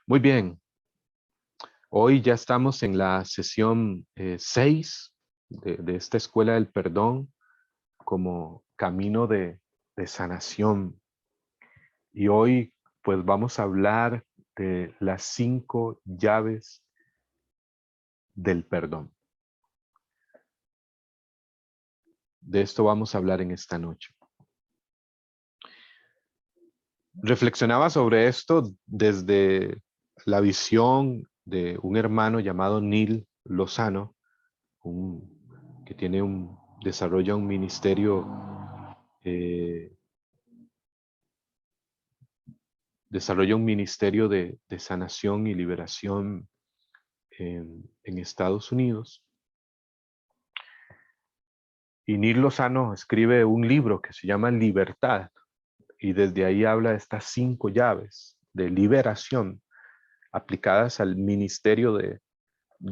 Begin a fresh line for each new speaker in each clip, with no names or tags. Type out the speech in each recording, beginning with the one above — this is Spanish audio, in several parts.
Muy bien, hoy ya estamos en la sesión 6 de esta Escuela del Perdón como camino de sanación. Y hoy pues vamos a hablar de las 5 llaves del perdón. De esto vamos a hablar en esta noche. Reflexionaba sobre esto desde la visión de un hermano llamado Neil Lozano, que desarrolla un ministerio, eh, de sanación y liberación en Estados Unidos. Y Neil Lozano escribe un libro que se llama Libertad, y desde ahí habla de estas 5 llaves de liberación aplicadas al ministerio de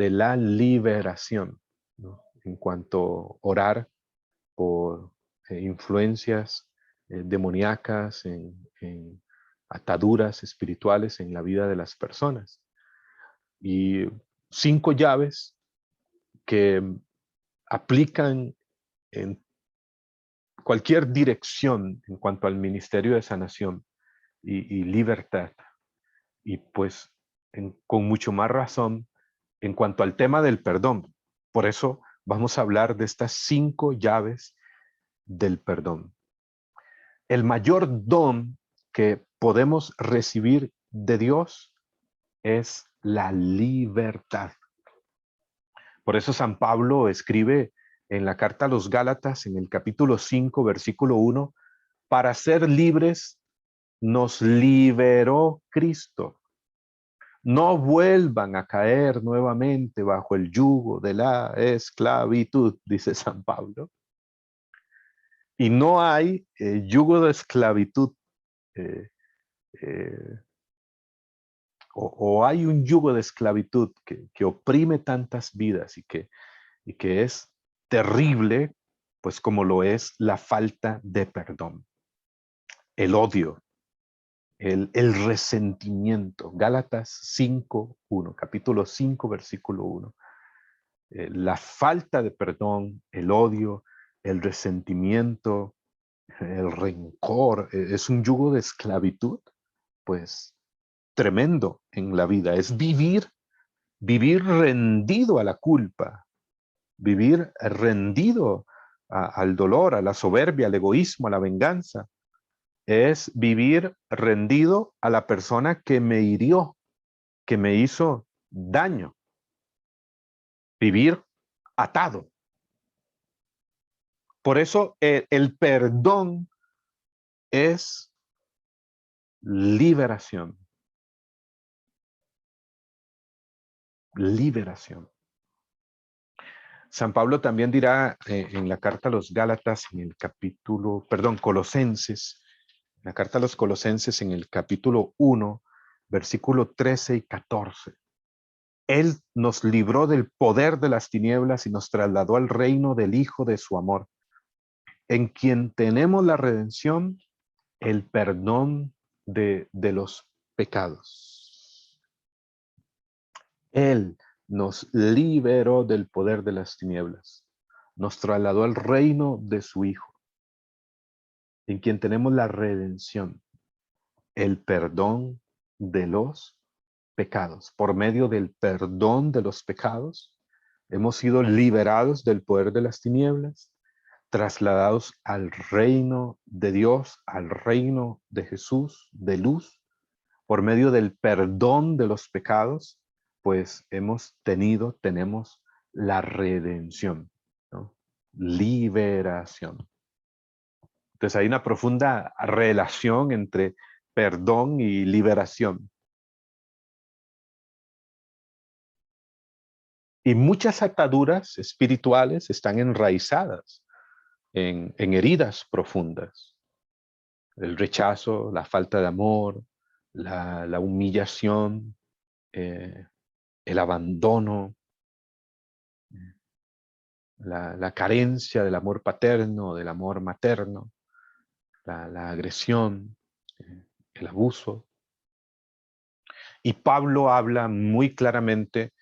la liberación, ¿no? En cuanto a orar por influencias demoníacas, en ataduras espirituales en la vida de las personas. Y 5 llaves que aplican en cualquier dirección en cuanto al ministerio de sanación y libertad. Y pues con mucho más razón en cuanto al tema del perdón. Por eso vamos a hablar de estas 5 llaves del perdón. El mayor don que podemos recibir de Dios es la libertad. Por eso San Pablo escribe en la carta a los Gálatas, en el capítulo 5, versículo 1, para ser libres nos liberó Cristo. No vuelvan a caer nuevamente bajo el yugo de la esclavitud, dice San Pablo. Y no hay yugo de esclavitud, eh, eh, o hay un yugo de esclavitud que oprime tantas vidas y que es terrible, pues como lo es la falta de perdón, el odio, el resentimiento. Gálatas 5:1, capítulo 5, versículo 1. La falta de perdón, el odio, el resentimiento, el rencor, es un yugo de esclavitud, pues tremendo en la vida. Es vivir rendido a la culpa, vivir rendido al dolor, a la soberbia, al egoísmo, a la venganza. Es vivir rendido a la persona que me hirió, que me hizo daño. Vivir atado. Por eso el perdón es liberación. Liberación. San Pablo también dirá en la carta a los Gálatas, en el capítulo, perdón, Colosenses, la carta a los Colosenses en el capítulo 1, versículo 13 y 14. Él nos libró del poder de las tinieblas y nos trasladó al reino del Hijo de su amor, en quien tenemos la redención, el perdón de los pecados. Él nos liberó del poder de las tinieblas, nos trasladó al reino de su Hijo, en quien tenemos la redención, el perdón de los pecados. Por medio del perdón de los pecados, hemos sido liberados del poder de las tinieblas, trasladados al reino de Dios, al reino de Jesús, de luz. Por medio del perdón de los pecados, pues tenemos la redención, ¿no? Liberación. Entonces hay una profunda relación entre perdón y liberación. Y muchas ataduras espirituales están enraizadas en heridas profundas. El rechazo, la falta de amor, la humillación, el abandono, la carencia del amor paterno, del amor materno, la agresión, el abuso. Y Pablo habla muy claramente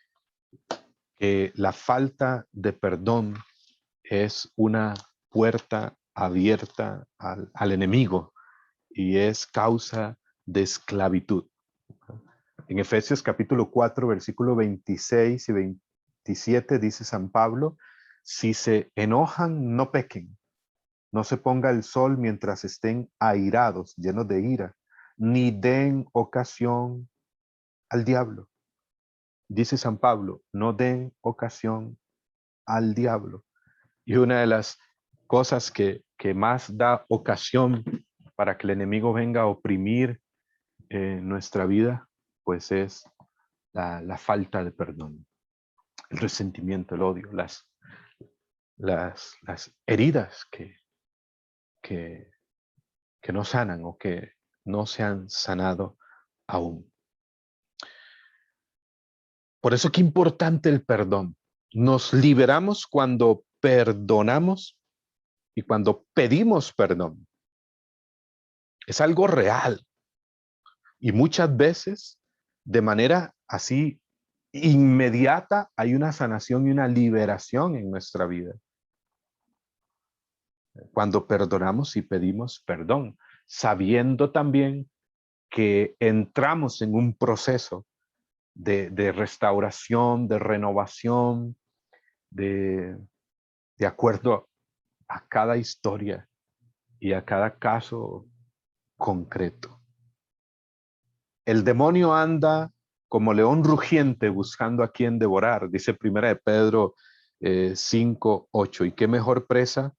que la falta de perdón es una puerta abierta al enemigo y es causa de esclavitud. En Efesios capítulo 4, versículo 26 y 27 dice San Pablo, si se enojan, no pequen, no se ponga el sol mientras estén airados, llenos de ira, ni den ocasión al diablo. Dice San Pablo, no den ocasión al diablo. Y una de las cosas que más da ocasión para que el enemigo venga a oprimir nuestra vida, pues es la falta de perdón, el resentimiento, el odio, las heridas que, que no sanan o que no se han sanado aún. Por eso qué importante el perdón. Nos liberamos cuando perdonamos y cuando pedimos perdón. Es algo real y muchas veces de manera así inmediata hay una sanación y una liberación en nuestra vida. Cuando perdonamos y pedimos perdón, sabiendo también que entramos en un proceso de restauración, de renovación, de acuerdo a cada historia y a cada caso concreto. El demonio anda como león rugiente buscando a quien devorar, dice Primera de Pedro 5:8. ¿Y qué mejor presa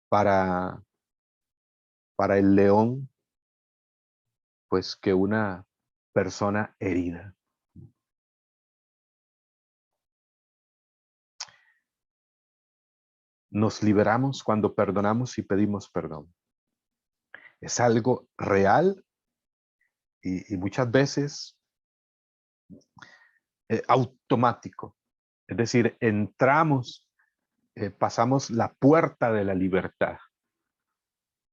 para el león, pues, que una persona herida? Nos liberamos cuando perdonamos y pedimos perdón. Es algo real y muchas veces automático. Es decir, entramos, pasamos la puerta de la libertad.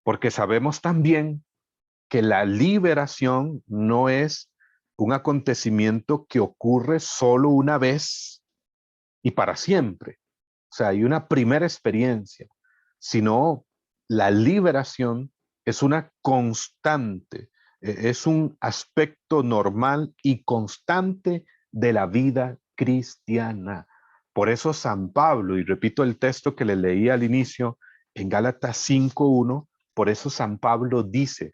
Porque sabemos también que la liberación no es un acontecimiento que ocurre solo una vez y para siempre. O sea, hay una primera experiencia, sino la liberación es una constante, es un aspecto normal y constante de la vida cristiana. Por eso San Pablo, y repito el texto que le leí al inicio en Gálatas 5:1, por eso San Pablo dice,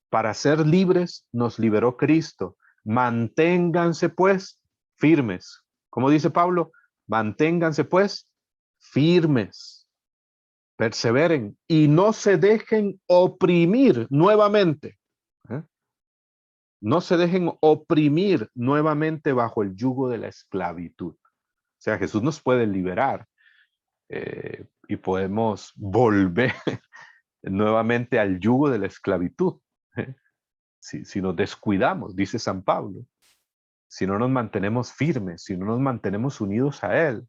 para ser libres nos liberó Cristo. Manténganse pues firmes. ¿Cómo dice Pablo? Manténganse pues firmes. Perseveren y no se dejen oprimir nuevamente. ¿Eh? No se dejen oprimir nuevamente bajo el yugo de la esclavitud. O sea, Jesús nos puede liberar y podemos volver nuevamente al yugo de la esclavitud. ¿Eh? Si nos descuidamos, dice San Pablo, si no nos mantenemos firmes, si no nos mantenemos unidos a Él.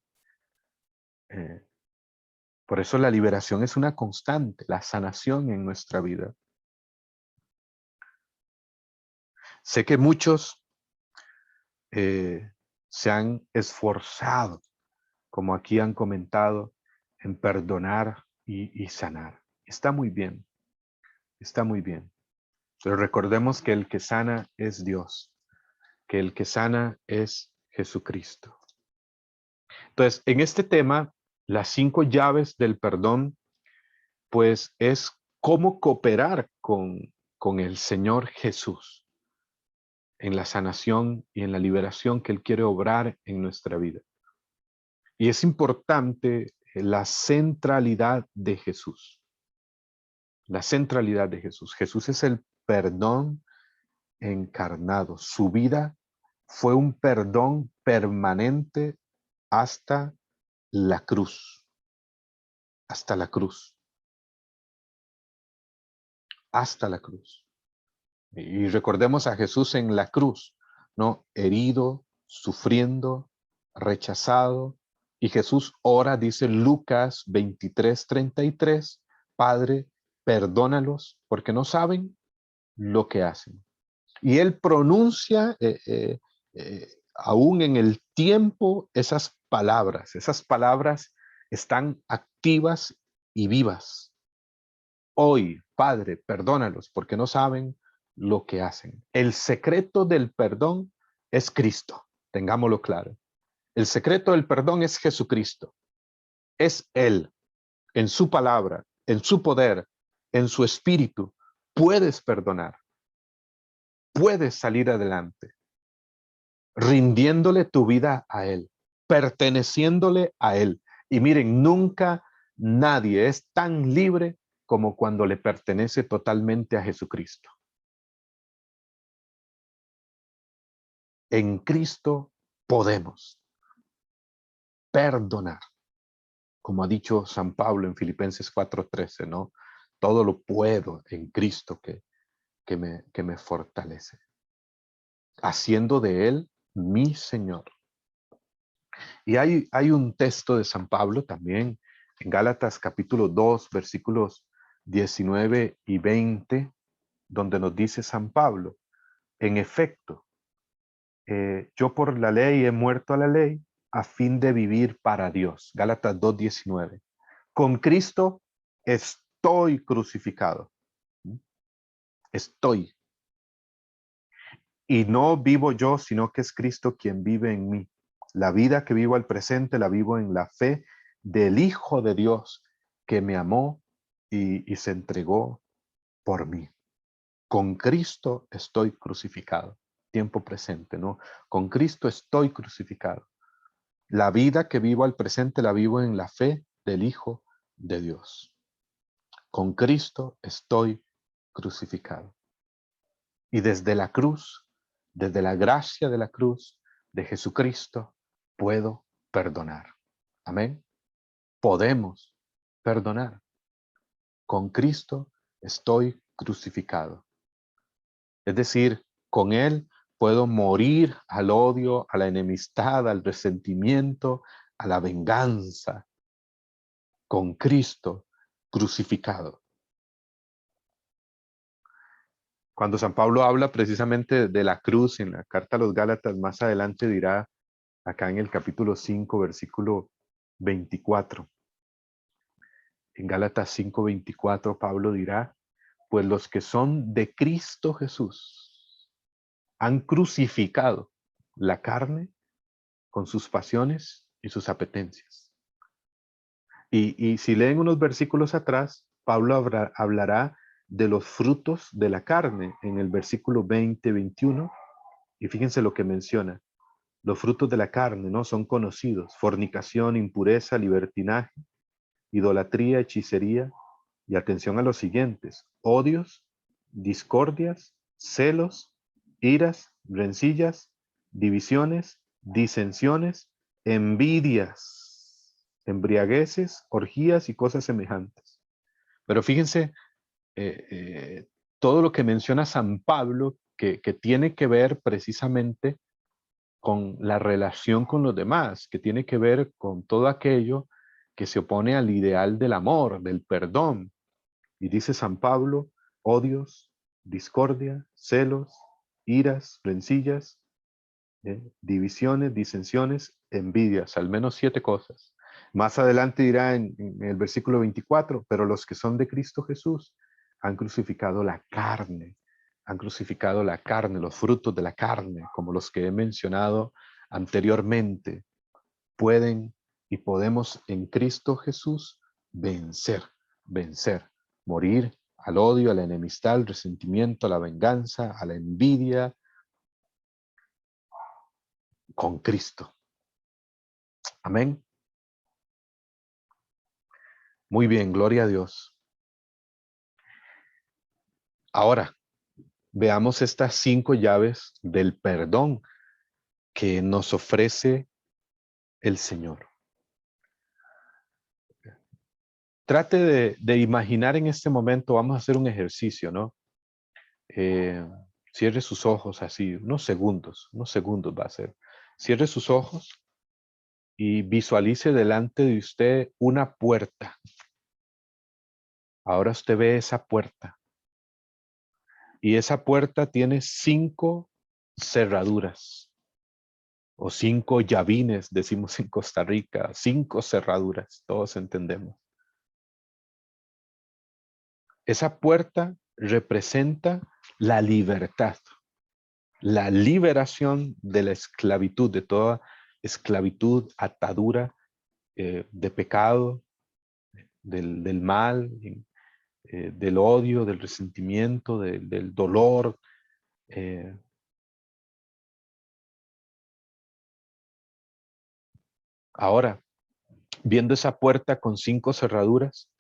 Por eso la liberación es una constante, la sanación en nuestra vida. Sé que muchos se han esforzado, como aquí han comentado, en perdonar y sanar. Está muy bien, está muy bien. Pero recordemos que el que sana es Dios, que el que sana es Jesucristo. Entonces, en este tema, las 5 llaves del perdón, pues es cómo cooperar con el Señor Jesús en la sanación y en la liberación que Él quiere obrar en nuestra vida. Y es importante la centralidad de Jesús. La centralidad de Jesús. Jesús es el perdón encarnado. Su vida fue un perdón permanente hasta la cruz. Hasta la cruz. Hasta la cruz. Y recordemos a Jesús en la cruz, ¿no? Herido, sufriendo, rechazado. Y Jesús ora, dice Lucas 23:33, Padre, perdónalos porque no saben lo que hacen. Y Él pronuncia aún en el tiempo esas palabras. Esas palabras están activas y vivas. Hoy, Padre, perdónalos porque no saben lo que hacen. El secreto del perdón es Cristo, tengámoslo claro. El secreto del perdón es Jesucristo. Es Él, en su palabra, en su poder, en su espíritu. Puedes perdonar, puedes salir adelante, rindiéndole tu vida a Él, perteneciéndole a Él. Y miren, nunca nadie es tan libre como cuando le pertenece totalmente a Jesucristo. En Cristo podemos perdonar, como ha dicho San Pablo en Filipenses 4:13, ¿no? Todo lo puedo en Cristo que me fortalece, haciendo de Él mi Señor. Y hay un texto de San Pablo también en Gálatas capítulo 2, versículos 19 y 20, donde nos dice San Pablo, en efecto, yo por la ley he muerto a la ley a fin de vivir para Dios. Gálatas 2:19. Con Cristo estoy crucificado. Estoy. Y no vivo yo, sino que es Cristo quien vive en mí. La vida que vivo al presente la vivo en la fe del Hijo de Dios que me amó y se entregó por mí. Con Cristo estoy crucificado. Tiempo presente, ¿no? Con Cristo estoy crucificado. La vida que vivo al presente la vivo en la fe del Hijo de Dios. Con Cristo estoy crucificado. Y desde la cruz, desde la gracia de la cruz de Jesucristo, puedo perdonar. Amén. Podemos perdonar. Con Cristo estoy crucificado. Es decir, con Él puedo morir al odio, a la enemistad, al resentimiento, a la venganza. Con Cristo crucificado. Cuando San Pablo habla precisamente de la cruz en la carta a los Gálatas, más adelante dirá acá en el capítulo 5, versículo 24. En Gálatas 5:24 Pablo dirá, pues los que son de Cristo Jesús han crucificado la carne con sus pasiones y sus apetencias. Y si leen unos versículos atrás, Pablo hablará de los frutos de la carne en el versículo 20-21. Y fíjense lo que menciona. Los frutos de la carne, ¿no? Son conocidos: fornicación, impureza, libertinaje, idolatría, hechicería. Y atención a los siguientes: odios, discordias, celos, iras, rencillas, divisiones, disensiones, envidias, embriagueces, orgías y cosas semejantes. Pero fíjense todo lo que menciona San Pablo que tiene que ver precisamente con la relación con los demás, que tiene que ver con todo aquello que se opone al ideal del amor, del perdón. Y dice San Pablo, odios, discordia, celos, iras, rencillas, divisiones, disensiones, envidias, al menos 7 cosas. Más adelante dirá en el versículo 24, pero los que son de Cristo Jesús han crucificado la carne, los frutos de la carne, como los que he mencionado anteriormente. Pueden y podemos en Cristo Jesús vencer, morir al odio, a la enemistad, al resentimiento, a la venganza, a la envidia, con Cristo. Amén. Muy bien, gloria a Dios. Ahora, veamos estas 5 llaves del perdón que nos ofrece el Señor. Trate de imaginar en este momento, vamos a hacer un ejercicio, ¿no? Cierre sus ojos así, unos segundos va a ser. Cierre sus ojos y visualice delante de usted una puerta. Ahora usted ve esa puerta. Y esa puerta tiene 5 cerraduras o 5 llavines, decimos en Costa Rica, 5 cerraduras, todos entendemos. Esa puerta representa la libertad, la liberación de la esclavitud, de toda esclavitud, atadura de pecado, del mal, del odio, del resentimiento, del dolor. Ahora, viendo esa puerta con 5 cerraduras,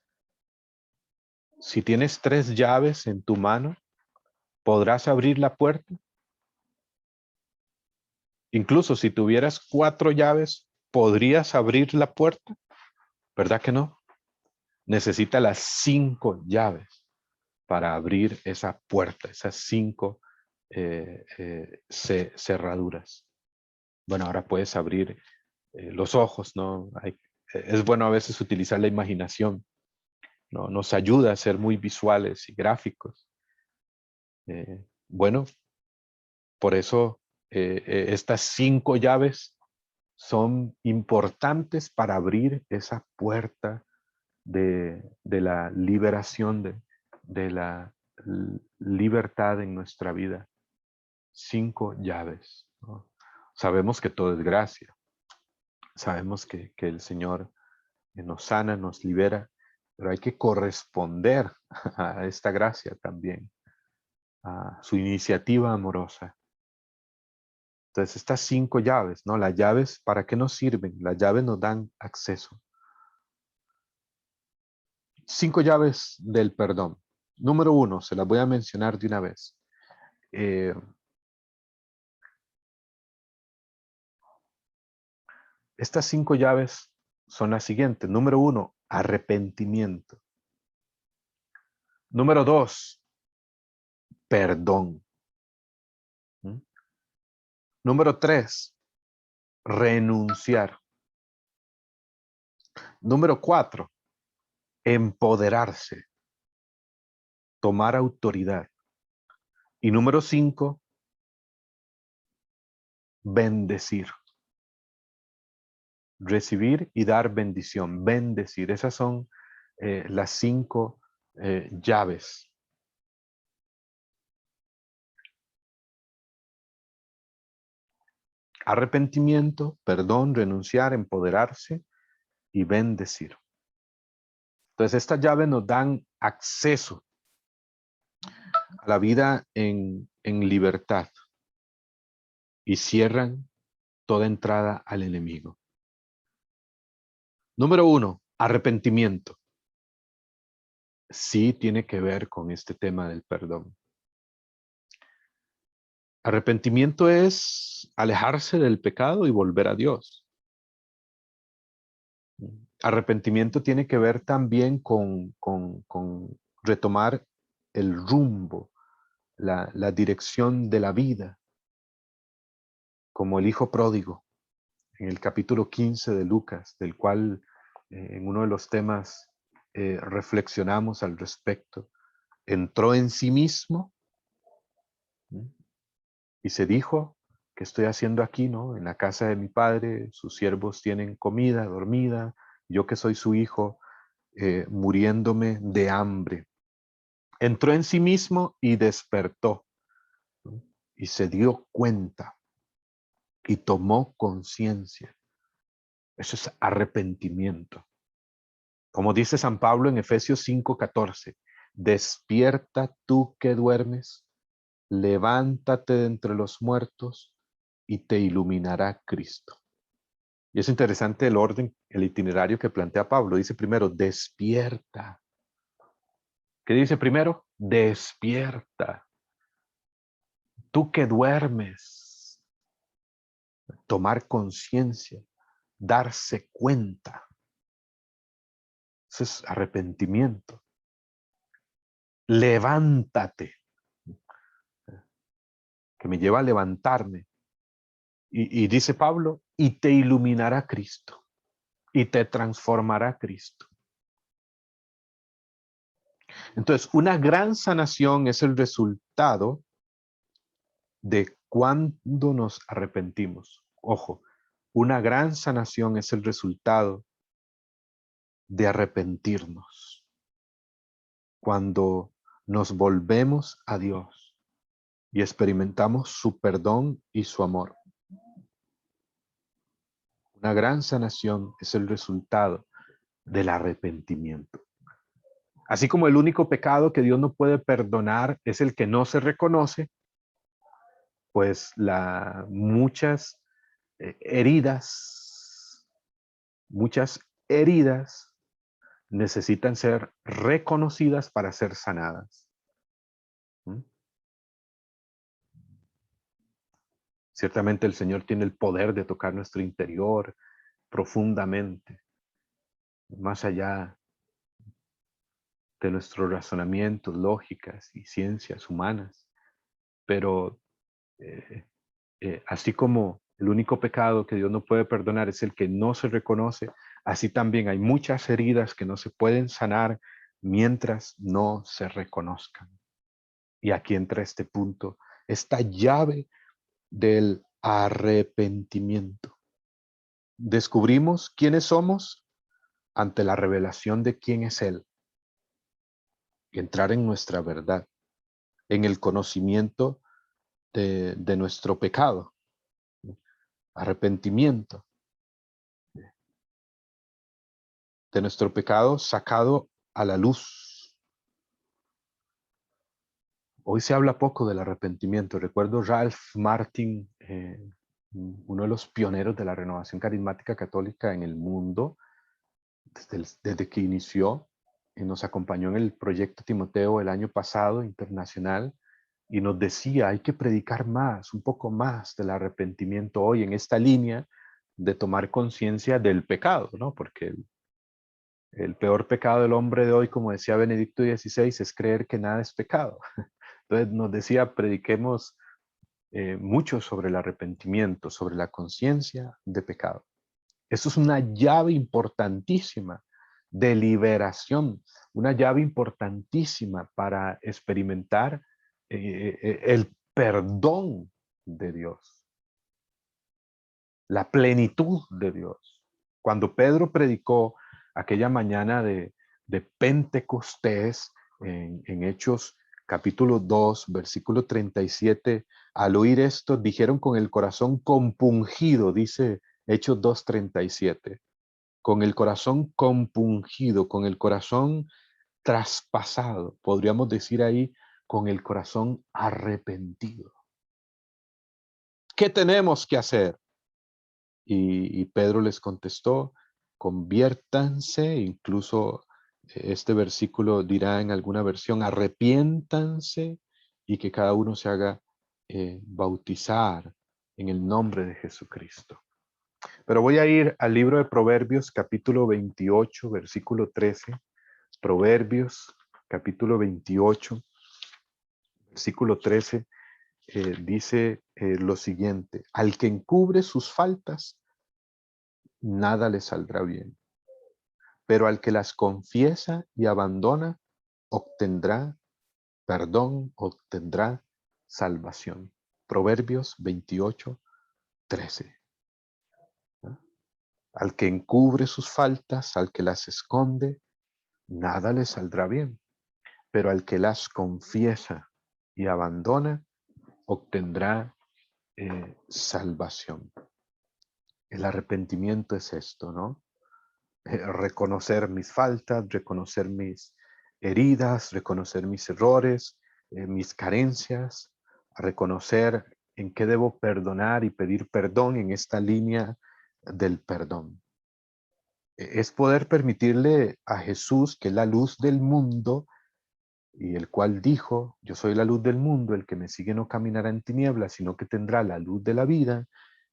si tienes 3 llaves en tu mano, ¿podrás abrir la puerta? Incluso si tuvieras 4 llaves, ¿podrías abrir la puerta? ¿Verdad que no? Necesita las 5 llaves para abrir esa puerta, esas 5 cerraduras. Bueno, ahora puedes abrir los ojos, ¿no? Es bueno a veces utilizar la imaginación, ¿no? Nos ayuda a ser muy visuales y gráficos. Bueno, por eso estas 5 llaves son importantes para abrir esa puerta de la liberación, de la libertad en nuestra vida. 5 llaves, ¿no? Sabemos que todo es gracia. Sabemos que el Señor nos sana, nos libera, pero hay que corresponder a esta gracia también, a su iniciativa amorosa. Entonces, estas 5 llaves, ¿no? Las llaves, ¿para qué nos sirven? Las llaves nos dan acceso. 5 llaves del perdón. Número 1, se las voy a mencionar de una vez. Estas 5 llaves son las siguientes. Número 1, arrepentimiento. Número 2, perdón. Número 3, renunciar. Número 4, empoderarse, tomar autoridad. Y número 5, bendecir. Recibir y dar bendición, bendecir. Esas son las 5 llaves. Arrepentimiento, perdón, renunciar, empoderarse y bendecir. Entonces, estas llaves nos dan acceso a la vida en libertad y cierran toda entrada al enemigo. Número 1, arrepentimiento. Sí tiene que ver con este tema del perdón. Arrepentimiento es alejarse del pecado y volver a Dios. Arrepentimiento tiene que ver también con retomar el rumbo, la dirección de la vida, como el hijo pródigo en el capítulo 15 de Lucas, del cual en uno de los temas reflexionamos al respecto. Entró en sí mismo y se dijo: ¿qué estoy haciendo aquí, no? En la casa de mi padre, sus siervos tienen comida, dormida, yo que soy su hijo, muriéndome de hambre. Entró en sí mismo y despertó, ¿no? Y se dio cuenta y tomó conciencia. Eso es arrepentimiento. Como dice San Pablo en Efesios 5:14, despierta tú que duermes, levántate de entre los muertos y te iluminará Cristo. Y es interesante el orden, el itinerario que plantea Pablo. Dice primero, despierta. ¿Qué dice primero? Despierta. Tú que duermes, tomar conciencia, darse cuenta. Eso es arrepentimiento. Levántate, que me lleva a levantarme. Y dice Pablo, y te iluminará Cristo, y te transformará Cristo. Entonces, una gran sanación es el resultado de cuando nos arrepentimos. Ojo, una gran sanación es el resultado de arrepentirnos. Cuando nos volvemos a Dios y experimentamos su perdón y su amor. Una gran sanación es el resultado del arrepentimiento. Así como el único pecado que Dios no puede perdonar es el que no se reconoce, pues muchas muchas heridas necesitan ser reconocidas para ser sanadas. ¿Mm? Ciertamente el Señor tiene el poder de tocar nuestro interior profundamente, más allá de nuestros razonamientos, lógicas y ciencias humanas. Pero eh, así como el único pecado que Dios no puede perdonar es el que no se reconoce, así también hay muchas heridas que no se pueden sanar mientras no se reconozcan. Y aquí entra este punto, esta llave del arrepentimiento. Descubrimos quiénes somos ante la revelación de quién es Él. Y entrar en nuestra verdad, en el conocimiento de nuestro pecado. Arrepentimiento de nuestro pecado sacado a la luz. Hoy se habla poco del arrepentimiento. Recuerdo Ralph Martin, uno de los pioneros de la renovación carismática católica en el mundo, desde que inició, y nos acompañó en el proyecto Timoteo el año pasado, internacional, y nos decía, hay que predicar más, un poco más del arrepentimiento hoy en esta línea de tomar conciencia del pecado, ¿no? Porque el peor pecado del hombre de hoy, como decía Benedicto XVI, es creer que nada es pecado. Entonces nos decía, prediquemos mucho sobre el arrepentimiento, sobre la conciencia de pecado. Eso es una llave importantísima de liberación, una llave importantísima para experimentar el perdón de Dios, la plenitud de Dios. Cuando Pedro predicó aquella mañana de Pentecostés en Hechos capítulo 2, versículo 37, al oír esto dijeron con el corazón compungido, dice Hechos 2:37, con el corazón compungido, con el corazón traspasado, podríamos decir ahí, con el corazón arrepentido. ¿Qué tenemos que hacer? Y Pedro les contestó, conviértanse, incluso este versículo dirá en alguna versión, arrepiéntanse y que cada uno se haga bautizar en el nombre de Jesucristo. Pero voy a ir al libro de Proverbios, capítulo 28, versículo 13. Proverbios, capítulo 28, versículo 13, dice lo siguiente, al que encubre sus faltas, nada le saldrá bien, pero al que las confiesa y abandona, obtendrá perdón, obtendrá salvación. Proverbios 28, 13. ¿No? Al que encubre sus faltas, al que las esconde, nada le saldrá bien, pero al que las confiesa y abandona, obtendrá salvación. El arrepentimiento es esto, ¿no? Reconocer mis faltas, reconocer mis heridas, reconocer mis errores, mis carencias, reconocer en qué debo perdonar y pedir perdón en esta línea del perdón. Es poder permitirle a Jesús, que es la luz del mundo, y el cual dijo, yo soy la luz del mundo, el que me sigue no caminará en tinieblas, sino que tendrá la luz de la vida.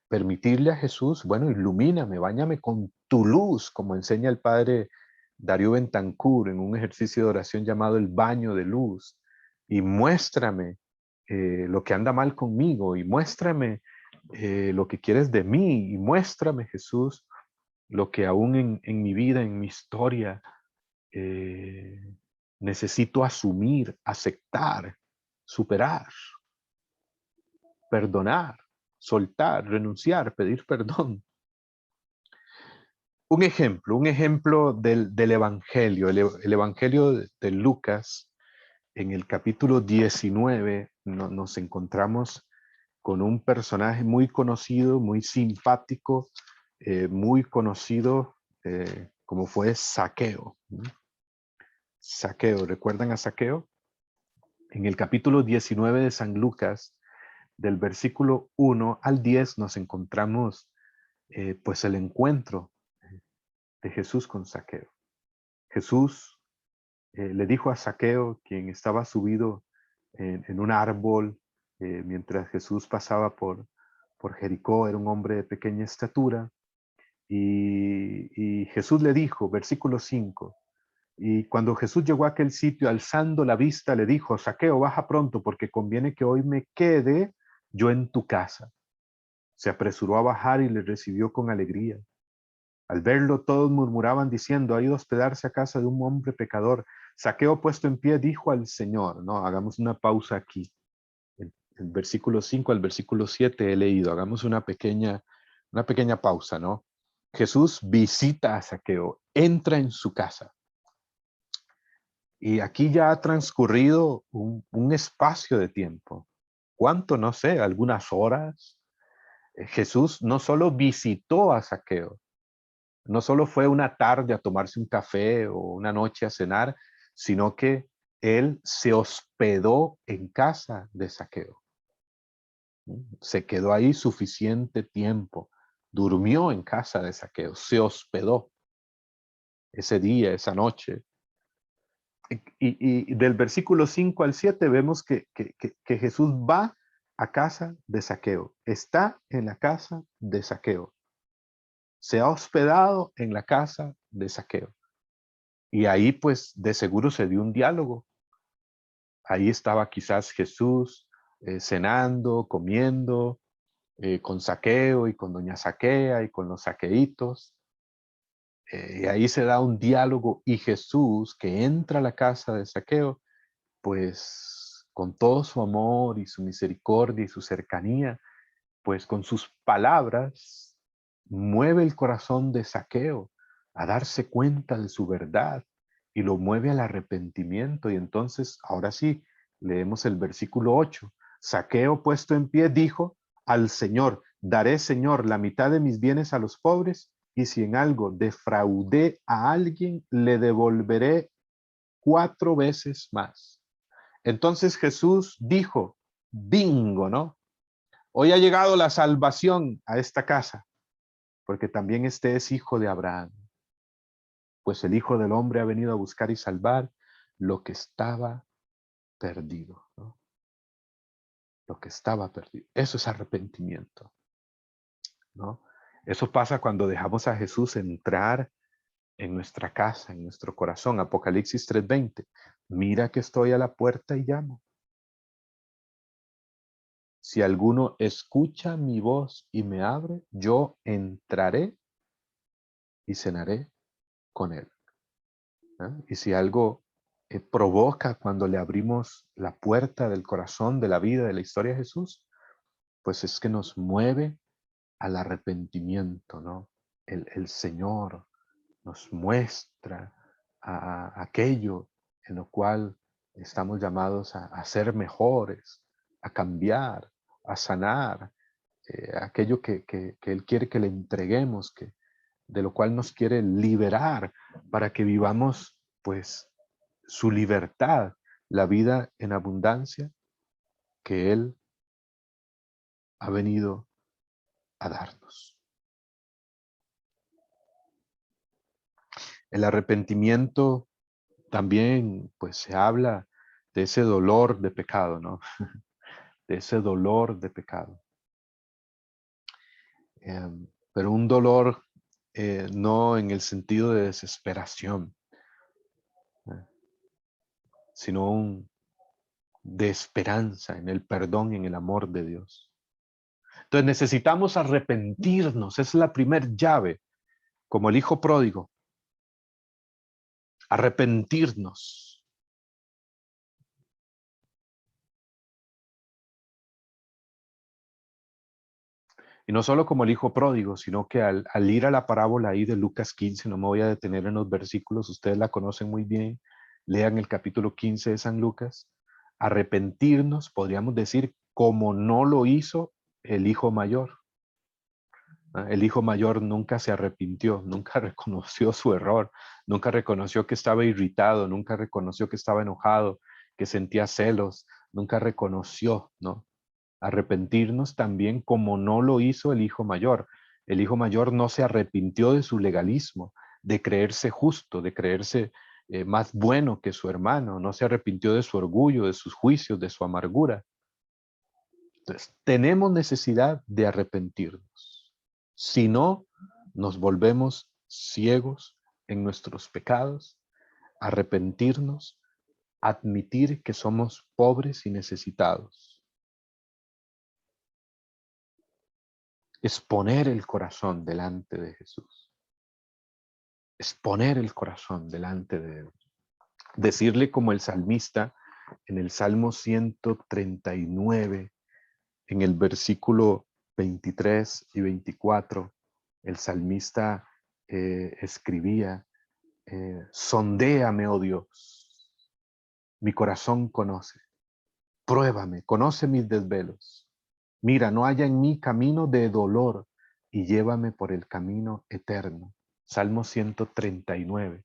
Permitirle a Jesús, bueno, ilumíname, báñame con tu luz, como enseña el padre Darío Bentancur en un ejercicio de oración llamado el baño de luz, y muéstrame lo que anda mal conmigo, y muéstrame lo que quieres de mí, y muéstrame, Jesús, lo que aún en mi vida, en mi historia, Necesito asumir, aceptar, superar, perdonar, soltar, renunciar, pedir perdón. Un ejemplo del Evangelio, el Evangelio de Lucas, en el capítulo 19, nos encontramos con un personaje muy conocido, muy simpático, muy conocido, como fue Zaqueo. Zaqueo, ¿recuerdan a Zaqueo? En el capítulo 19 de San Lucas, del versículo 1 al 10, nos encontramos pues el encuentro de Jesús con Zaqueo. Jesús le dijo a Zaqueo, quien estaba subido en un árbol, mientras Jesús pasaba por Jericó, era un hombre de pequeña estatura, y Jesús le dijo, versículo 5, y cuando Jesús llegó a aquel sitio, alzando la vista, le dijo, Zaqueo, baja pronto, porque conviene que hoy me quede yo en tu casa. Se apresuró a bajar y le recibió con alegría. Al verlo, todos murmuraban diciendo, ha ido a hospedarse a casa de un hombre pecador. Zaqueo, puesto en pie, dijo al Señor, no, hagamos una pausa aquí. El versículo 5 al versículo 7 he leído, hagamos una pequeña pausa, ¿no? Jesús visita a Zaqueo, entra en su casa. Y aquí ya ha transcurrido un espacio de tiempo. ¿Cuánto? No sé, algunas horas. Jesús no solo visitó a Zaqueo, no solo fue una tarde a tomarse un café o una noche a cenar, sino que él se hospedó en casa de Zaqueo. Se quedó ahí suficiente tiempo, durmió en casa de Zaqueo, se hospedó ese día, esa noche. Y del versículo 5 al 7 vemos que Jesús va a casa de Zaqueo, está en la casa de Zaqueo, se ha hospedado en la casa de Zaqueo. Y ahí pues de seguro se dio un diálogo. Ahí estaba quizás Jesús cenando, comiendo con Zaqueo y con doña Zaquea y con los zaqueitos. Y ahí se da un diálogo y Jesús, que entra a la casa de Zaqueo, pues con todo su amor y su misericordia y su cercanía, pues con sus palabras mueve el corazón de Zaqueo a darse cuenta de su verdad y lo mueve al arrepentimiento. Y entonces, ahora sí, leemos el versículo 8. Zaqueo, puesto en pie, dijo al Señor, daré, Señor, la mitad de mis bienes a los pobres, y si en algo defraudé a alguien, le devolveré 4 veces más. Entonces Jesús dijo, bingo, ¿no? Hoy ha llegado la salvación a esta casa, porque también este es hijo de Abraham, pues el Hijo del Hombre ha venido a buscar y salvar lo que estaba perdido, ¿no? Lo que estaba perdido. Eso es arrepentimiento, ¿no? Eso pasa cuando dejamos a Jesús entrar en nuestra casa, en nuestro corazón. Apocalipsis 3:20. Mira que estoy a la puerta y llamo. Si alguno escucha mi voz y me abre, yo entraré y cenaré con él. ¿Eh? Y si algo provoca cuando le abrimos la puerta del corazón, de la vida, de la historia de Jesús, pues es que nos mueve al arrepentimiento, ¿no? El Señor nos muestra a aquello en lo cual estamos llamados a ser mejores, a cambiar, a sanar, aquello que Él quiere que le entreguemos, de lo cual nos quiere liberar para que vivamos pues su libertad, la vida en abundancia que Él ha venido a darnos. El arrepentimiento también pues se habla de ese dolor de pecado, ¿no? De ese dolor de pecado. Pero un dolor no en el sentido de desesperación, sino de esperanza en el perdón y en el amor de Dios. Entonces necesitamos arrepentirnos, es la primer llave, como el hijo pródigo, arrepentirnos. Y no solo como el hijo pródigo, sino que al ir a la parábola ahí de Lucas 15, no me voy a detener en los versículos, ustedes la conocen muy bien, lean el capítulo 15 de San Lucas, arrepentirnos, podríamos decir, como no lo hizo el hijo mayor. El hijo mayor nunca se arrepintió, nunca reconoció su error, nunca reconoció que estaba irritado, nunca reconoció que estaba enojado, que sentía celos, nunca reconoció, ¿no? Arrepentirnos también como no lo hizo el hijo mayor. El hijo mayor no se arrepintió de su legalismo, de creerse justo, de creerse más bueno que su hermano, no se arrepintió de su orgullo, de sus juicios, de su amargura. Entonces, tenemos necesidad de arrepentirnos. Si no, nos volvemos ciegos en nuestros pecados, arrepentirnos, admitir que somos pobres y necesitados, exponer el corazón delante de Jesús, exponer el corazón delante de Él, decirle como el salmista en el Salmo 139, en el versículo 23 y 24, el salmista escribía, sondéame, oh Dios, mi corazón conoce, pruébame, conoce mis desvelos. Mira, no haya en mí camino de dolor y llévame por el camino eterno. Salmo 139,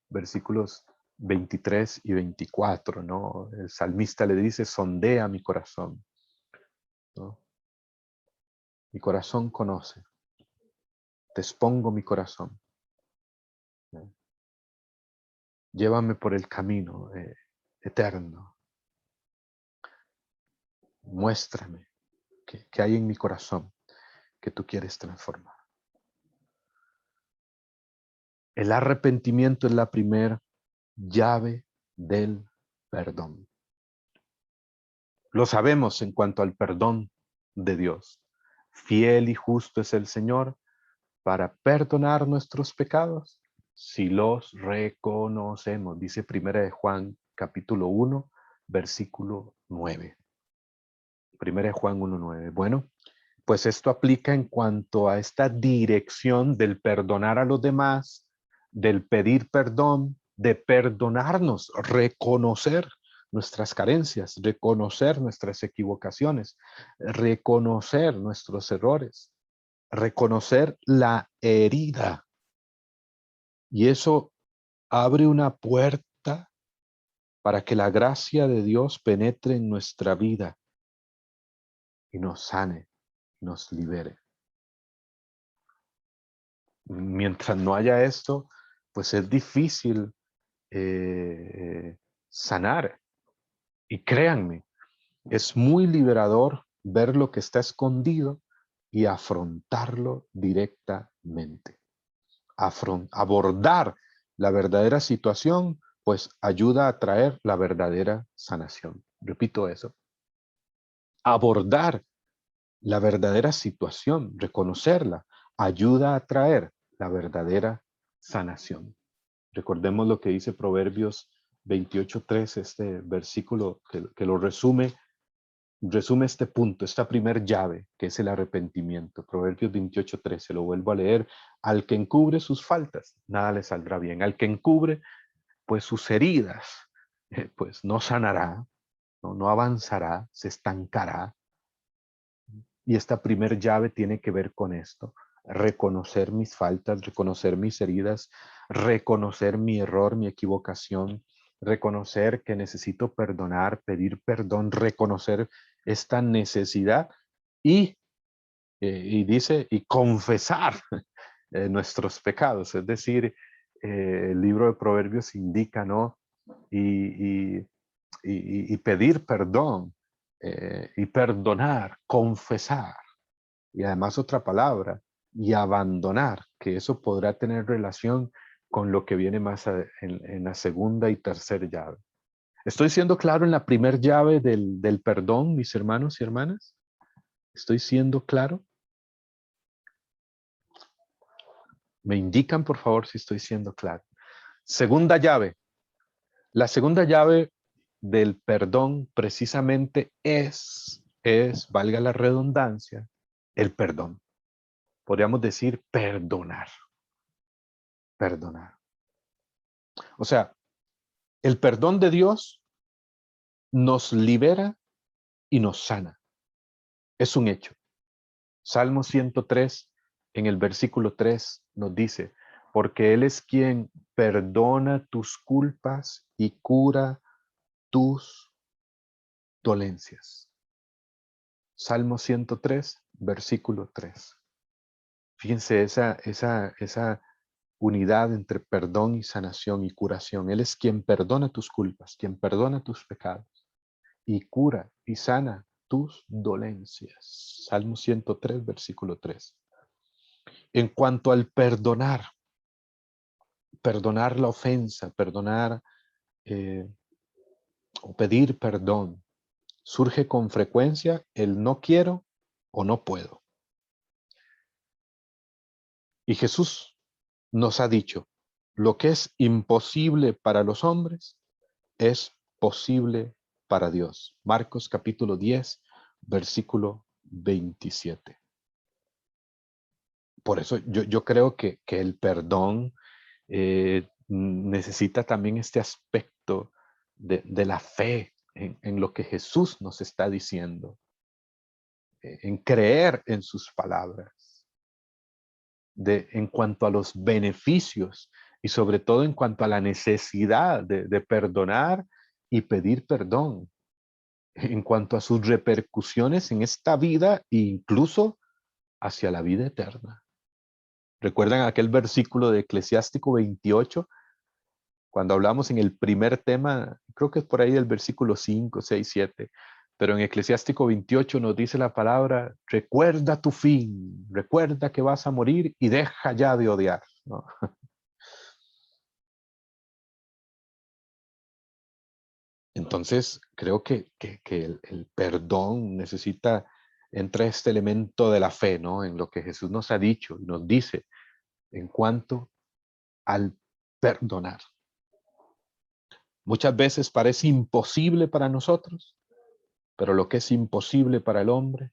versículos 23 y 24, ¿no? El salmista le dice, sondea mi corazón, ¿no? Mi corazón conoce, te expongo mi corazón, ¿no? Llévame por el camino eterno. Muéstrame qué hay en mi corazón que tú quieres transformar. El arrepentimiento es la primera llave del perdón. Lo sabemos en cuanto al perdón de Dios. Fiel y justo es el Señor para perdonar nuestros pecados si los reconocemos, dice Primera de Juan capítulo 1, versículo 9. Primera de Juan 1:9. Bueno, pues esto aplica en cuanto a esta dirección del perdonar a los demás, del pedir perdón, de perdonarnos, reconocer nuestras carencias, reconocer nuestras equivocaciones, reconocer nuestros errores, reconocer la herida. Y eso abre una puerta para que la gracia de Dios penetre en nuestra vida y nos sane, nos libere. Mientras no haya esto, pues es difícil sanar. Y créanme, es muy liberador ver lo que está escondido y afrontarlo directamente. Abordar la verdadera situación, pues ayuda a traer la verdadera sanación. Repito eso. Abordar la verdadera situación, reconocerla, ayuda a traer la verdadera sanación. Recordemos lo que dice Proverbios 28:3, este versículo que lo resume este punto, esta primer llave, que es el arrepentimiento. Proverbios 28:13, lo vuelvo a leer. Al que encubre sus faltas, nada le saldrá bien. Al que encubre, pues sus heridas, pues no sanará, no avanzará, se estancará. Y esta primer llave tiene que ver con esto. Reconocer mis faltas, reconocer mis heridas, reconocer mi error, mi equivocación, reconocer que necesito perdonar, pedir perdón, reconocer esta necesidad y dice, y confesar nuestros pecados. Es decir, el libro de Proverbios indica, ¿no? Y pedir perdón y perdonar, confesar. Y además otra palabra, y abandonar, que eso podrá tener relación con lo que viene más en la segunda y tercera llave. ¿Estoy siendo claro en la primera llave del perdón, mis hermanos y hermanas? ¿Estoy siendo claro? Me indican, por favor, si estoy siendo claro. Segunda llave. La segunda llave del perdón precisamente es, valga la redundancia, el perdón. podríamos decir perdonar. Perdonar. O sea, el perdón de Dios nos libera y nos sana. Es un hecho. Salmo 103, en el versículo 3, nos dice, porque Él es quien perdona tus culpas y cura tus dolencias. Salmo 103, versículo 3. Fíjense esa unidad entre perdón y sanación y curación. Él es quien perdona tus culpas, quien perdona tus pecados y cura y sana tus dolencias. Salmo 103, versículo 3. En cuanto al perdonar la ofensa, perdonar o pedir perdón, surge con frecuencia el no quiero o no puedo. Y Jesús nos ha dicho, lo que es imposible para los hombres es posible para Dios. Marcos capítulo 10, versículo 27. Por eso yo creo que el perdón necesita también este aspecto de la fe en lo que Jesús nos está diciendo, en creer en sus palabras, en cuanto a los beneficios y sobre todo en cuanto a la necesidad de perdonar y pedir perdón, en cuanto a sus repercusiones en esta vida e incluso hacia la vida eterna. ¿Recuerdan aquel versículo de Eclesiástico 28? Cuando hablamos en el primer tema, creo que es por ahí del versículo 5, 6, 7, pero en Eclesiástico 28 nos dice la palabra, recuerda tu fin, recuerda que vas a morir y deja ya de odiar, ¿no? Entonces, creo que el perdón entra este elemento de la fe, ¿no? En lo que Jesús nos ha dicho y nos dice en cuanto al perdonar. Muchas veces parece imposible para nosotros, pero lo que es imposible para el hombre,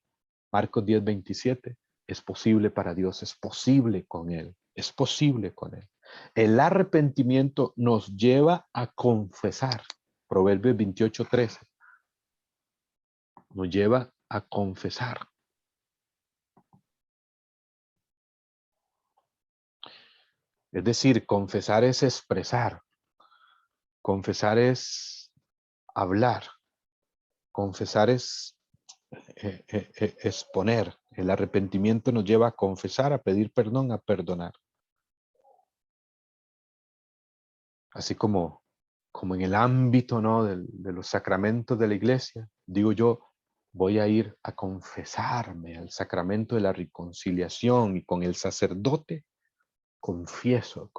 Marcos 10, 27, es posible para Dios, es posible con Él, es posible con Él. El arrepentimiento nos lleva a confesar. Proverbios 28, 13. Nos lleva a confesar. Es decir, confesar es expresar. Confesar es hablar. Confesar es exponer. El arrepentimiento nos lleva a confesar, a pedir perdón, a perdonar. Así como en el ámbito, ¿no? de los sacramentos de la iglesia, digo yo, voy a ir a confesarme al sacramento de la reconciliación y con el sacerdote confieso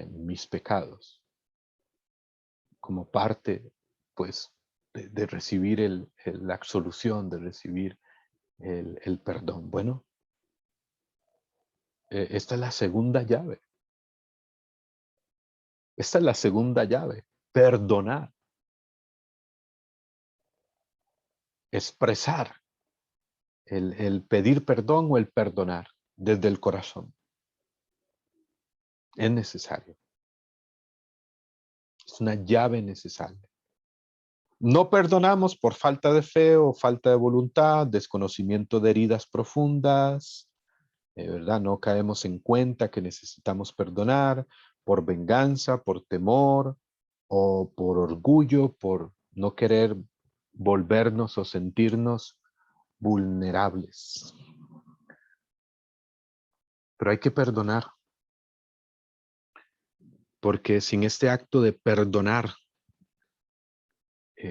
mis pecados como parte, pues, de recibir la absolución, de recibir el perdón. Bueno, esta es la segunda llave. Esta es la segunda llave, perdonar, expresar el pedir perdón o el perdonar desde el corazón. Es necesario. Es una llave necesaria. No perdonamos por falta de fe o falta de voluntad, desconocimiento de heridas profundas, ¿verdad? No caemos en cuenta que necesitamos perdonar por venganza, por temor o por orgullo, por no querer volvernos o sentirnos vulnerables. Pero hay que perdonar, porque sin este acto de perdonar